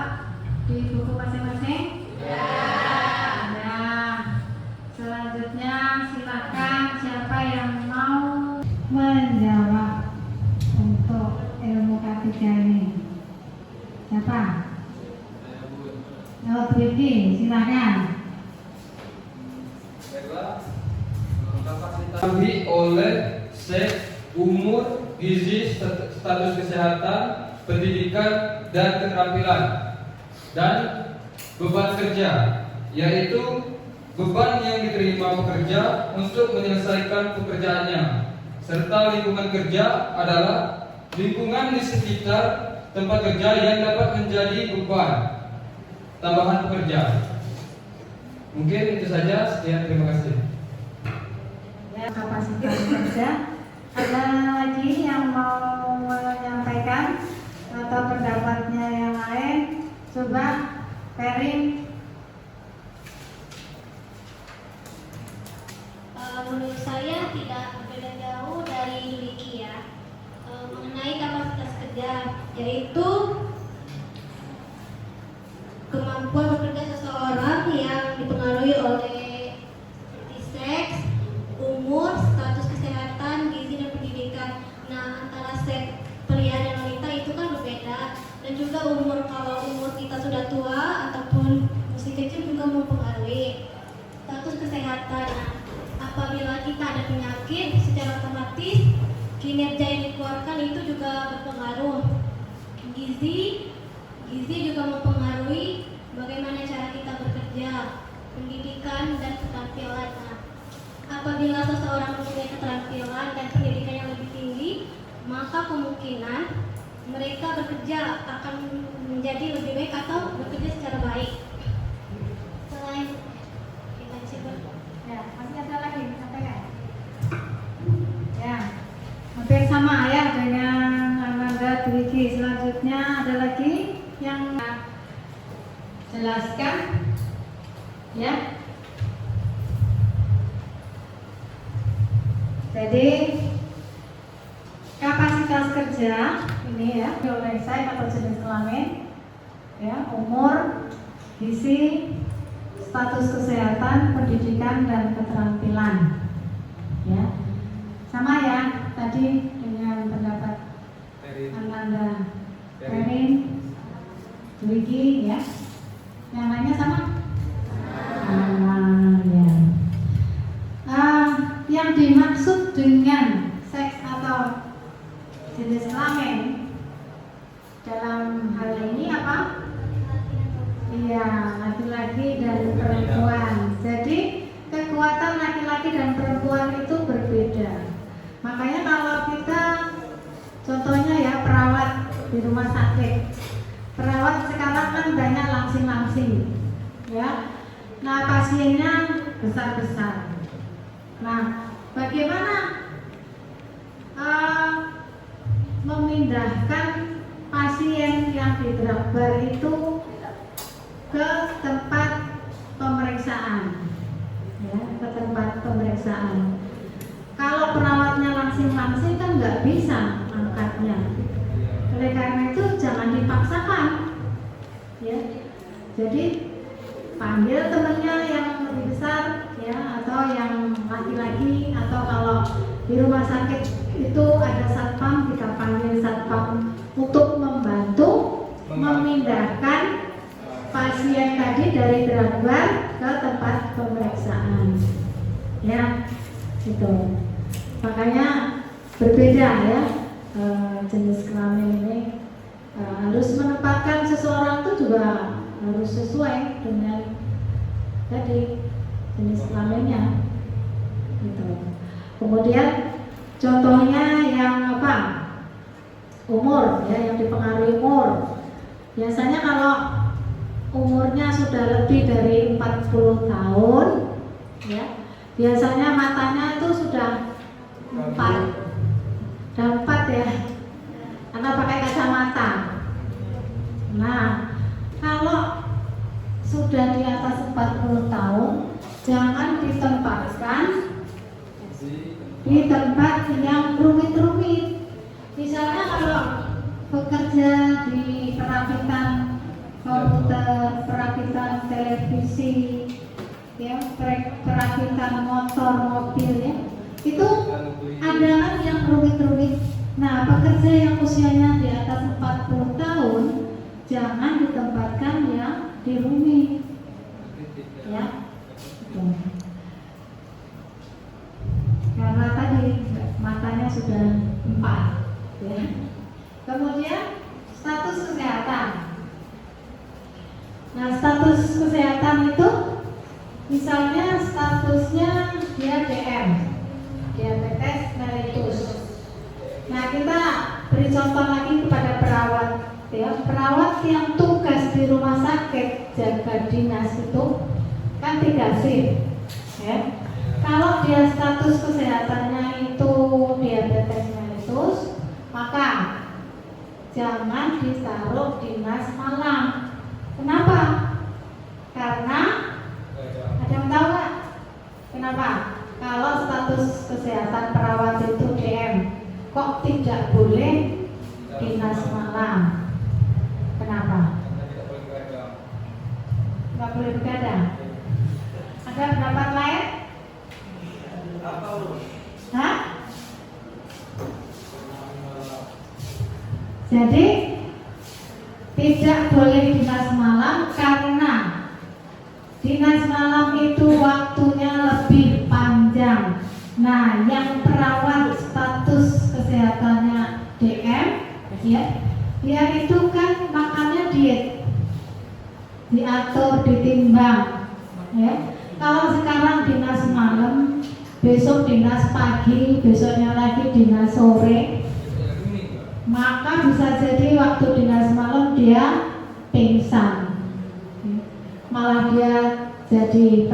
di buku masing-masing? Ya. Nah, selanjutnya silakan siapa yang mau menjawab untuk ilmu K3 ini. Siapa? Oh, Twiki, silakan. Kapasitas oleh seks, umur, gizi, status kesehatan, pendidikan, dan keterampilan, dan beban kerja, yaitu beban yang diterima pekerja untuk menyelesaikan pekerjaannya, serta lingkungan kerja adalah lingkungan di sekitar tempat kerja yang dapat menjadi beban tambahan pekerja. Mungkin itu saja. Sekian, terima kasih. Ya, kapasitas kerja. Ada lagi yang mau menyampaikan atau pendapatnya yang lain? Coba, Ferry. Menurut saya tidak berbeda jauh dari Dwiki ya, mengenai kapasitas kerja, yaitu kemampuan bekerja seseorang yang dipengaruhi oleh seperti seks, umur, status kesehatan, gizi dan pendidikan. Nah, antara seks pria dan wanita itu kan berbeda, dan juga umur. Kalau umur kita sudah tua ataupun masih kecil juga mempengaruhi status kesehatan. Nah, apabila kita ada penyakit, secara otomatis kinerja yang dikeluarkan itu juga berpengaruh. Gizi juga mempengaruhi bagaimana cara kita bekerja, pendidikan dan keterampilan. Nah, apabila seseorang mempunyai keterampilan dan pendidikan yang lebih tinggi, maka kemungkinan mereka bekerja akan menjadi lebih baik atau bekerja secara baik. Selain kita Ya, masih ada lagi, sampaikan. Ya, hampir sama ya dengan Amanda Dwiki. Selanjutnya ada lagi yang jelaskan, ya. Jadi kapasitas kerja ini ya oleh seks atau jenis kelamin, ya, umur, gizi, status kesehatan, pendidikan dan keterampilan, ya, sama ya tadi dengan pendapat Amanda, Ferry, Dwiki, ya. Yang lainnya sama? Ya. Yang dimaksud dengan seks atau jenis kelamin dalam hal ini apa? Iya, laki-laki dan perempuan. Jadi kekuatan laki-laki dan perempuan itu berbeda. Makanya kalau kita contohnya ya perawat di rumah sakit, perawat sekarang kan banyak langsing-langsing, ya. Nah, pasiennya besar-besar. Nah, bagaimana memindahkan pasien yang di drug bar itu ke tempat pemeriksaan, ya, ke tempat pemeriksaan. Kalau perawatnya langsing-langsing kan nggak bisa angkatnya. Oleh karena itu jangan dipaksakan, ya. Jadi panggil temannya yang lebih besar, ya, atau yang laki-laki, atau kalau di rumah sakit itu ada satpam, kita panggil satpam untuk membantu memindahkan pasien tadi dari drug bar ke tempat pemeriksaan, ya, gitu. Makanya berbeda ya jenis kelamin ini, harus menempatkan seseorang itu juga harus sesuai dengan tadi jenis kelaminnya, gitu. Kemudian contohnya yang apa? Umur, ya, yang dipengaruhi umur. Biasanya kalau umurnya sudah lebih dari 40 tahun, ya, biasanya matanya itu sudah 4 ya, karena pakai kacamata. Nah, kalau sudah di atas 40 tahun, jangan ditempatkan di tempat yang rumit-rumit. Misalnya kalau bekerja di perakitan komputer, perakitan televisi, ya, perakitan motor, mobil, ya, itu ada kan yang rumit-rumit. Nah, pekerja yang usianya di atas 40 tahun jangan ditempatkan yang di rumit, ya, karena tadi matanya sudah 4, ya. Kemudian status kesehatan. Nah, status kesehatan itu misalnya statusnya dia DM, diabetes mellitus. Nah, kita beri contoh lagi kepada perawat, ya, perawat yang tugas di rumah sakit jaga dinas itu kan 3 shift, ya. Kalau dia status kesehatannya itu diabetes mellitus, maka jangan ditaruh dinas malam. Kenapa? Karena ada yang tahu nggak? Kenapa? Kalau status kesehatan perawat itu DM, kok tidak boleh dinas malam? Kenapa? Nggak boleh begadang. Ada pendapat lain? Hah? Jadi tidak boleh dinas malam karena dinas malam itu waktunya lebih panjang. Nah, yang perawat status kesehatannya DM, ya, dia itu kan makannya diet, diatur, ditimbang, ya. Kalau sekarang dinas malam, besok dinas pagi, besoknya lagi dinas sore, maka bisa jadi waktu dinas malam dia pingsan, malah dia jadi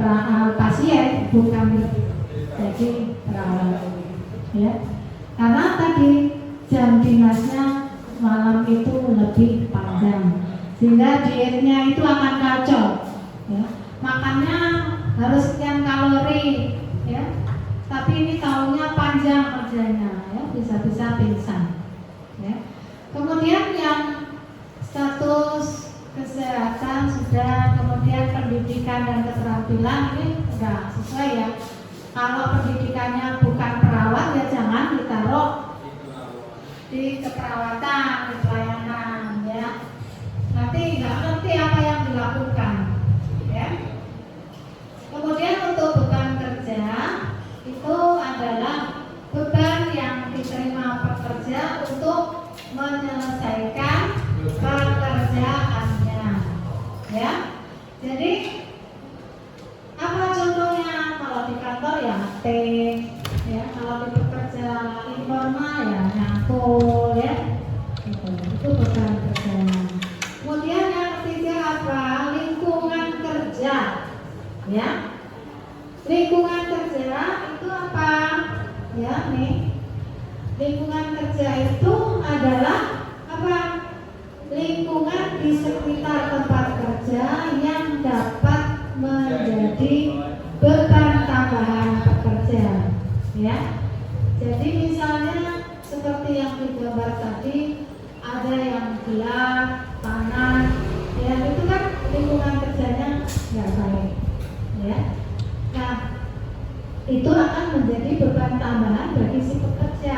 pasien, bukan jadi perawat, ya. Karena tadi jam dinasnya malam itu lebih panjang, sehingga dietnya itu akan kacau, ya. Makannya harus sekian kalori, ya, tapi ini tahunnya panjang kerjanya, ya, bisa-bisa pingsan, ya. Kemudian yang status kesehatan sudah, kemudian pendidikan dan keterampilan ini enggak sesuai, ya. Kalau pendidikannya bukan perawat, ya jangan ditaruh di keperawatan, di pelayanan, ya. Nanti nggak ngerti apa yang dilakukan, ya. Kemudian untuk beban kerja itu adalah beban yang diterima pekerja untuk menyelesaikan pekerjaannya, ya. Jadi apa contohnya? Kalau di kantor ya ngetik, ya. Kalau di pekerja informal ya nyangkul, ya. Itu beban kerja. Kemudian yang ketiga apa? Lingkungan kerja, ya. Lingkungan kerja itu apa? Ya, nih. Lingkungan kerja itu adalah apa? Lingkungan di sekitar tempat kerja yang dapat menjadi beban tambahan pekerja, ya. Jadi misalnya seperti yang digambar tadi, ada yang gelap, panas, ya, itu kan lingkungan kerjanya nggak baik, ya. Nah, itu akan menjadi beban tambahan bagi si pekerja,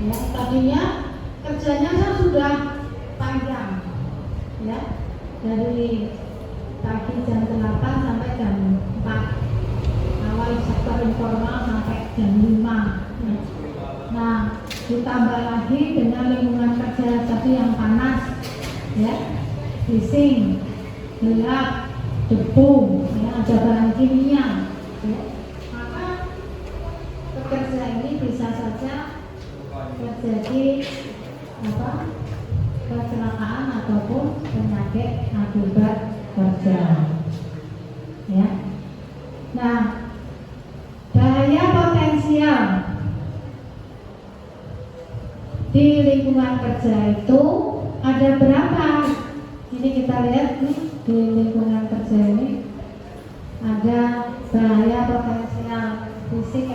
ya. Tadinya kerjanya kan sudah panjang, ya, dari pagi jam 8 sampai jam 4, awal sektor informal sampai jam 5, ya. Nah, ditambah lagi dengan lingkungan kerja tadi yang panas, ya, bising, gelap, debu, ya, ada bahan kimia, ya. Maka pekerja ini bisa saja terjadi kecelakaan ataupun penyakit akibat kerja, ya. Nah, bahaya potensial di lingkungan kerja itu ada berapa? Ini kita lihat nih, di lingkungan kerja ini ada bahaya potensial fisik,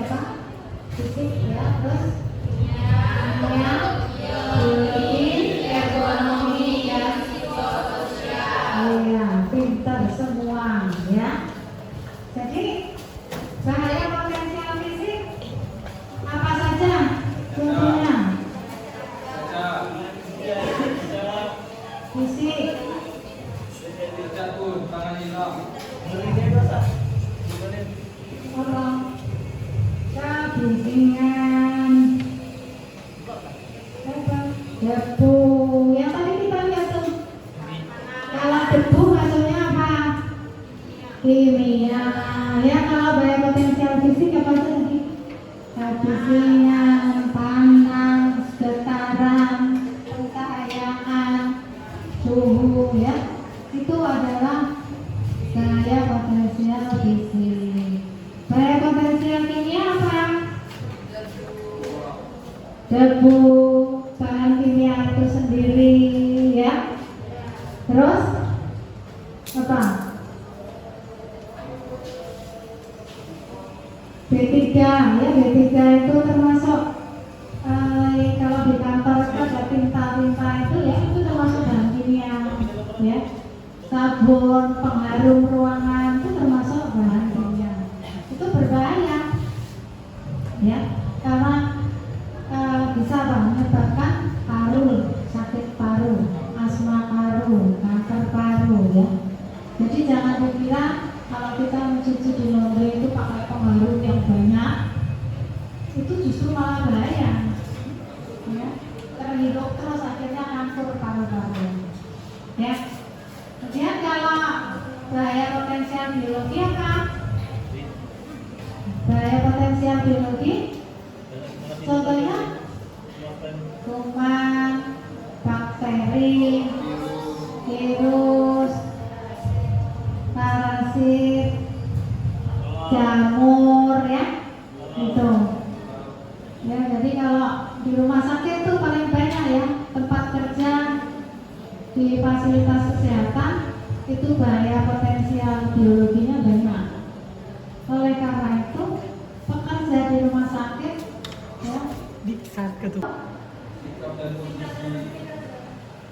fisik, ya, terus kimia, biologi, debu. Yang tadi kita lihat tuh. Kalau debu maksudnya apa? Kimia. Ya kalau bahaya potensial fisik apa itu tadi? Kebisingan, panas, getaran, pencahayaan, suhu ya. Itu adalah bahaya potensial fisik. Bahaya potensial kimia apa? Debu, bahan kimia itu sendiri ya. Terus apa? B3 ya, B3 itu termasuk kalau di kantor itu ada tinta-tinta itu ya, itu termasuk bahan kimia ya. Sabun, pengharum ruangan itu termasuk bahan kimia. Itu berbahaya ya, karena bisa menyebabkan paru, sakit paru, asma paru, kanker paru ya. Jadi jangan dikira kalau kita mencuci di laundry itu pakai pengharum yang banyak, itu justru malah bahaya ya. Terhirup terus akhirnya hancur paru-paru ya. Kemudian kalau bahaya potensial biologi apa? Bahaya potensial biologi contohnya kuman, bakteri, virus, parasit, jamur ya, itu ya. Jadi kalau di rumah sakit tuh paling banyak ya, tempat kerja di fasilitas kesehatan itu bahaya potensial biologinya banyak. Oleh karena itu pekerja di rumah sakit ya,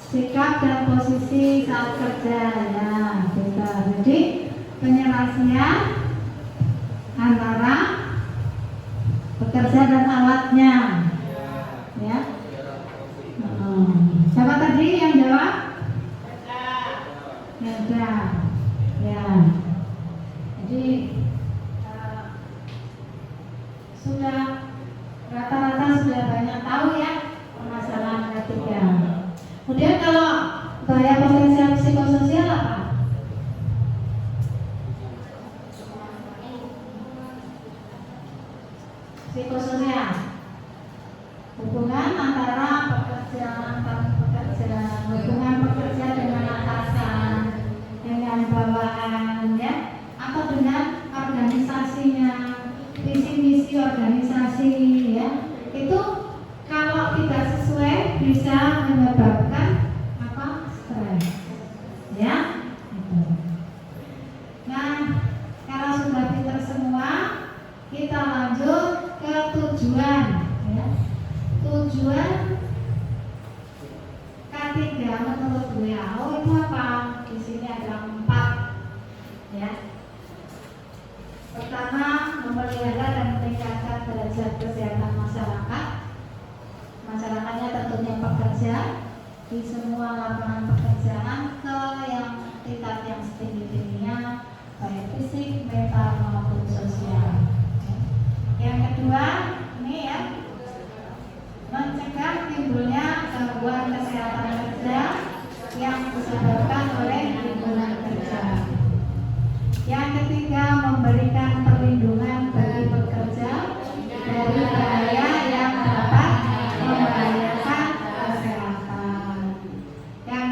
sikap dan posisi saat kerja ya kita. Jadi penyelesaian antara pekerja dan alatnya ya. Siapa tadi yang jawab? Ya, ya. Jadi sudah rata-rata sudah banyak tahu ya permasalahan ketiga. Kemudian kalau bahaya potensial psikososial apa? Psikososial, hubungan antara pekerja, hubungan pekerja dengan atasan, dengan bawahan ya, atau dengan organisasinya, visi misi organisasi ya. Itu kalau tidak sesuai bisa menyebabkan apa? Stres ya. Nah, kalau sudah pinter semua, kita lanjut ke tujuan ya. Tujuan K3 menurut WHO itu apa? Di sini ada 4 ya. Pertama, memelihara dan meningkatkan derajat kesehatan masyarakat. Masyarakatnya tentunya pekerja di semua lapangan pekerjaan ke yang tingkat yang setinggi-tingginya, baik fisik, mental maupun sosial. Yang kedua, ini ya, mencegah timbulnya gangguan kesehatan kerja yang disebabkan oleh lingkungan kerja. Yang ketiga, memberikan perlindungan bagi pekerja dari bahaya yang dapat membahayakan kesehatan. Yang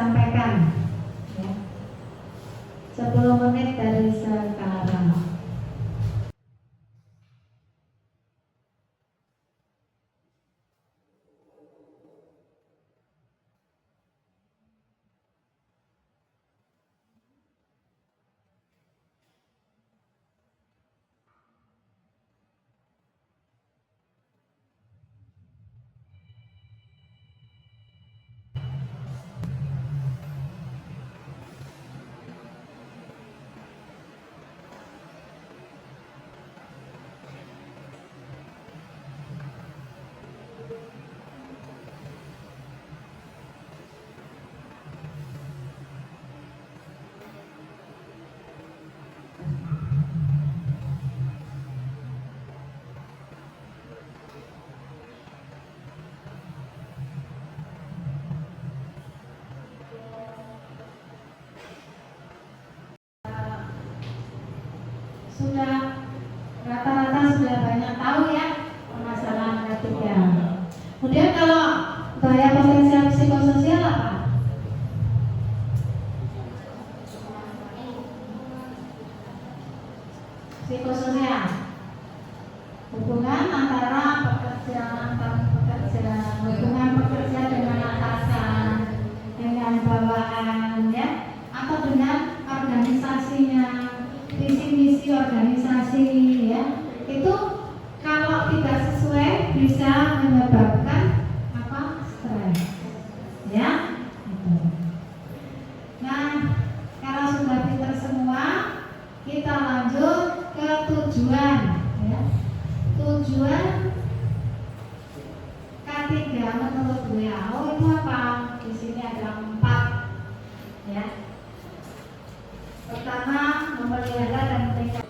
sampaikan. Ya. 10 menit dari sekarang. Sudah rata-rata sudah banyak tahu ya permasalahan ketiga. Kemudian kalau bahaya potensial psikososial apa? Psikososial, hubungan antara pekerja, hubungan pekerja dengan atasan, dengan bawahan, ya, atau dengan organisasinya, visi misi organisasi, ya, itu kalau tidak sesuai bisa menyebabkan apa? Stres, ya. Gitu. Nah, kalau sudah pintar semua, kita lanjut ke tujuan, ya. Tujuan K3 menurut WHO itu apa? Di sini ada 4, ya. Pertama, memelihara dan meningkatkan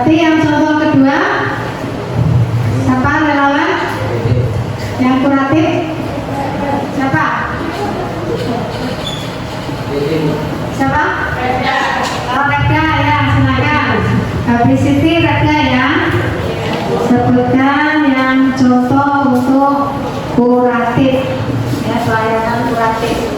Berarti yang contoh kedua, siapa relawan? Yang kuratif? Siapa? Siapa? Oh, Rega ya, silakan. Habis Siti Rega ya. Sebutkan yang contoh untuk kuratif, ya, pelayanan kuratif.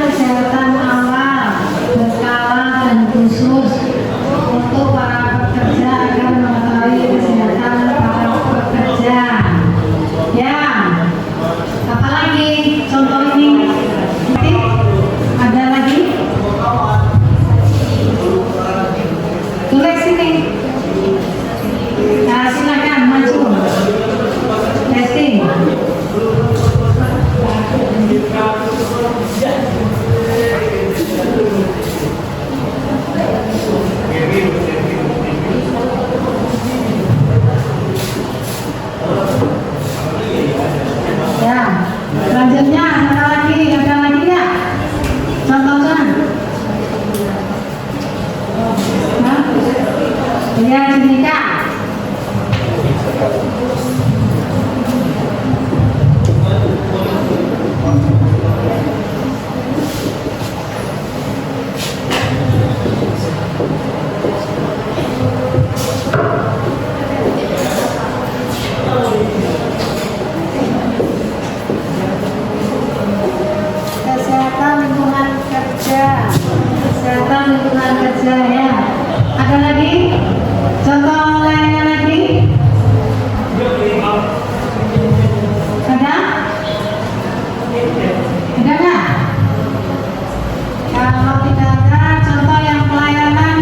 Kesehatan awal berkala dan khusus untuk para pekerja agar mengetahui kesehatan para pekerja. Ya, apalagi contoh ini? Ada lagi? Tulis sini. Nah, silakan maju. Testing. Ya, selanjutnya ada lagi nggak? Contohnya? Hah? Ya, Jenika. Kesehatan lingkungan kerja. Kesehatan lingkungan kerja ya. Ada lagi? Contoh lainnya lagi? Ada? Ada nggak? Kalau tidak ada, contoh yang pelayanan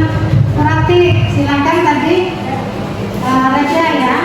praktik, silakan tadi Raja ya.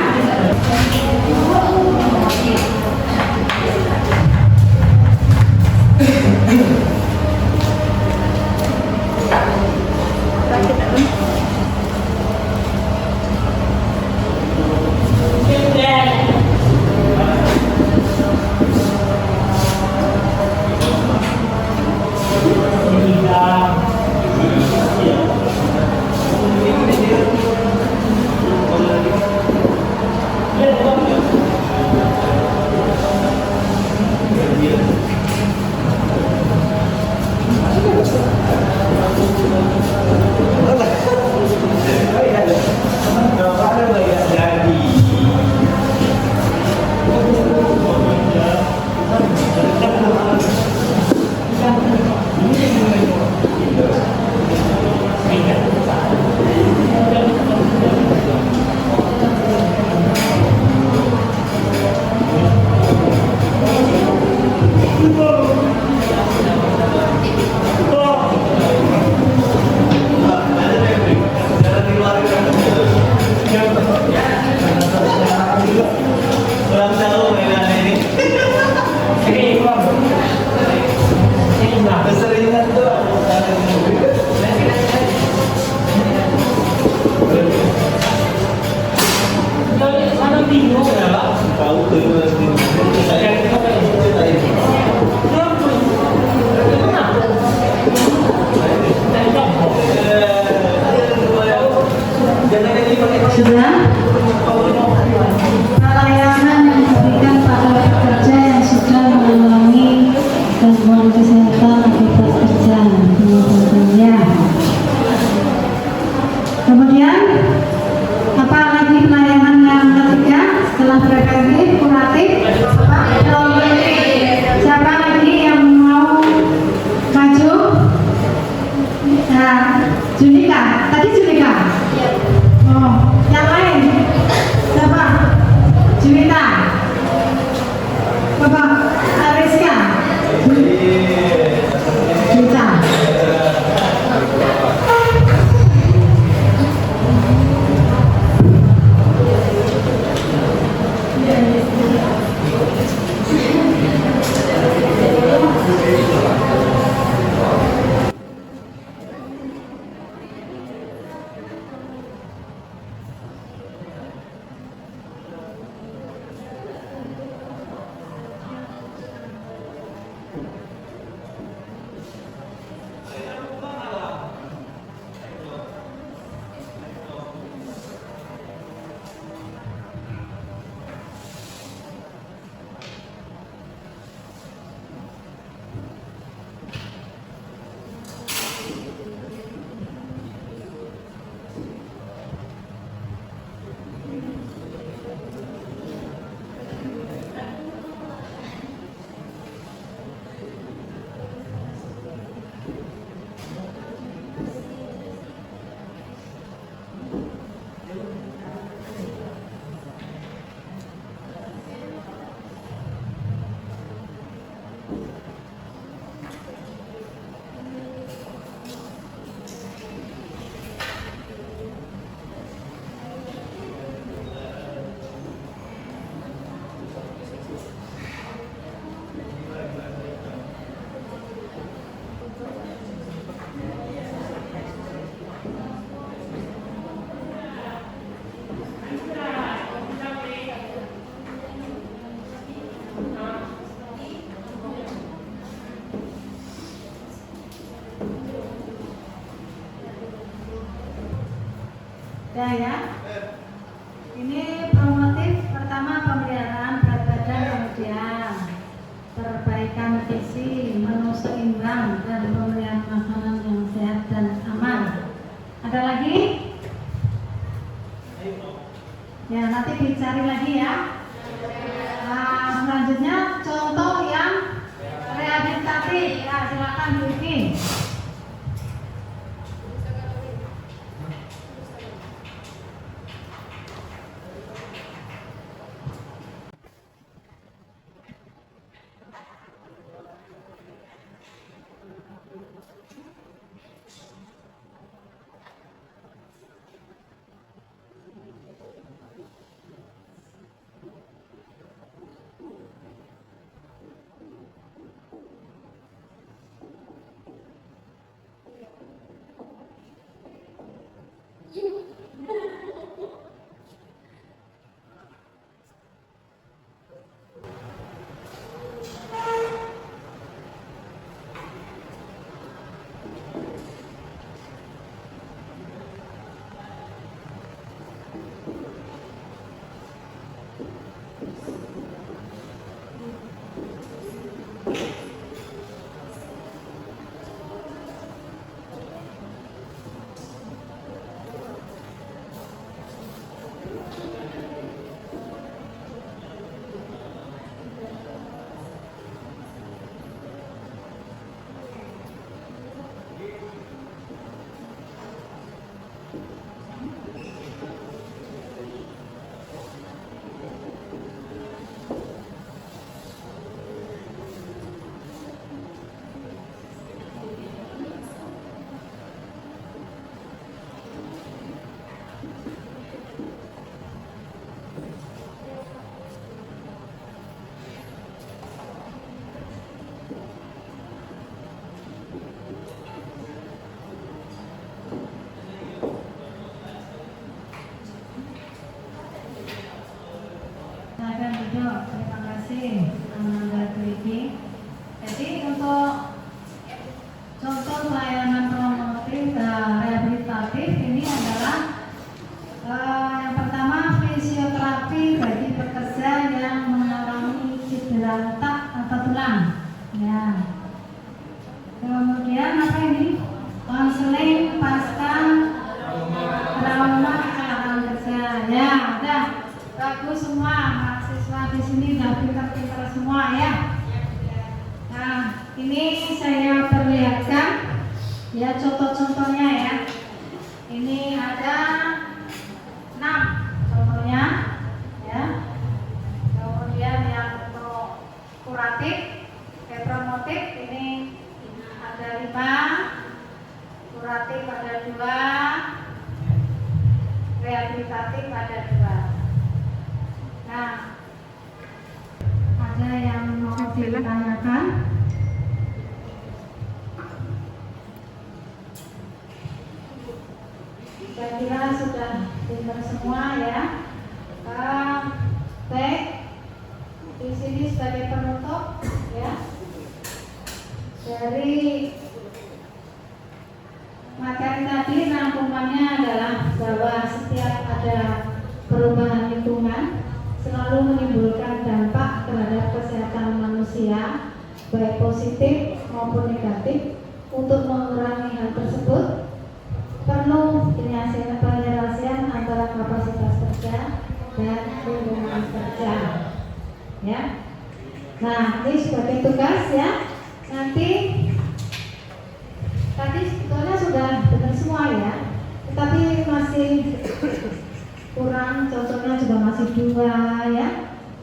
Sudah? Pelayanan yang diberikan pada pekerja yang sudah mengalami gangguan kesehatan akibat kerja tentunya. Kemudian apa lagi pelayanan yang ketiga setelah preventif, kuratif? Siapa lagi yang mau maju? Nah, Julika, tadi Julika. Oh, yang lain siapa? Julika, Bapak Ariska, Julika. Ya. Ini promotif pertama pemeliharaan berat badan, kemudian perbaikan gizi, menu seimbang, dan pemilihan makanan yang sehat dan aman. Ada lagi? Ya, nanti dicari lagi ya. Nah, selanjutnya contoh yang rehabilitatif. Ya, silakan Bu Iki. Terima kasih Mbak Twiki. Jadi untuk contoh layanan promotif rehabilitatif ini adalah yang pertama fisioterapi bagi pekerja yang mengalami cedera otak atau tulang. Ya. Kemudian apa ini? Konseling pasca trauma kecelakaan kerja. Ya, udah bagus semua. Di sini sudah pintar-pintar semua ya. Nah, ini saya perlihatkan ya contoh-contohnya ya. Ini ada 6 contohnya ya. Kemudian yang untuk kuratif, promotif ini ada 5, kuratif ada 2, rehabilitatif ada 2. Nah, ada yang mau ditanyakan? Saya kira sudah dengar semua ya. Baik, di sini sebagai penutup ya. Dari materi tadi rangkumannya adalah bahwa setiap ada perubahan lingkungan selalu menimbulkan dampak terhadap kesehatan manusia, baik positif maupun negatif. Untuk mengurangi hal tersebut, perlu penyelesaian antara kapasitas kerja dan lingkungan kerja. Ya. Nah, ini sebagai tugas ya. Nanti tadi sebetulnya sudah benar semua ya, tetapi masih kurang, contohnya juga masih 2 ya.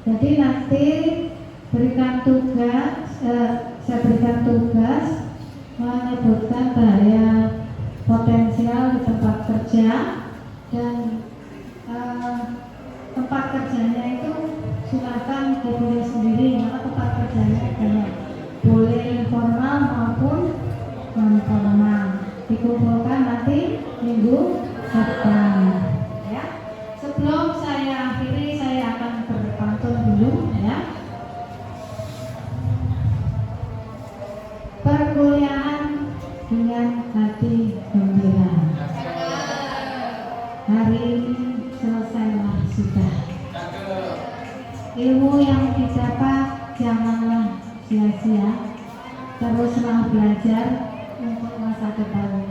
Jadi nanti berikan tugas, saya berikan tugas menyebutkan bahaya potensial di tempat kerja dan tempat kerjanya itu silakan dipilih sendiri, karena tempat kerjanya banyak, boleh informal maupun non formal. Dikumpulkan nanti minggu depan ya. Sebelum saya akhiri, saya akan berpantun dulu ya. Perkuliahan dengan hati gembira. Hari Ilmu yang didapat janganlah sia-sia, teruslah belajar untuk masa depan.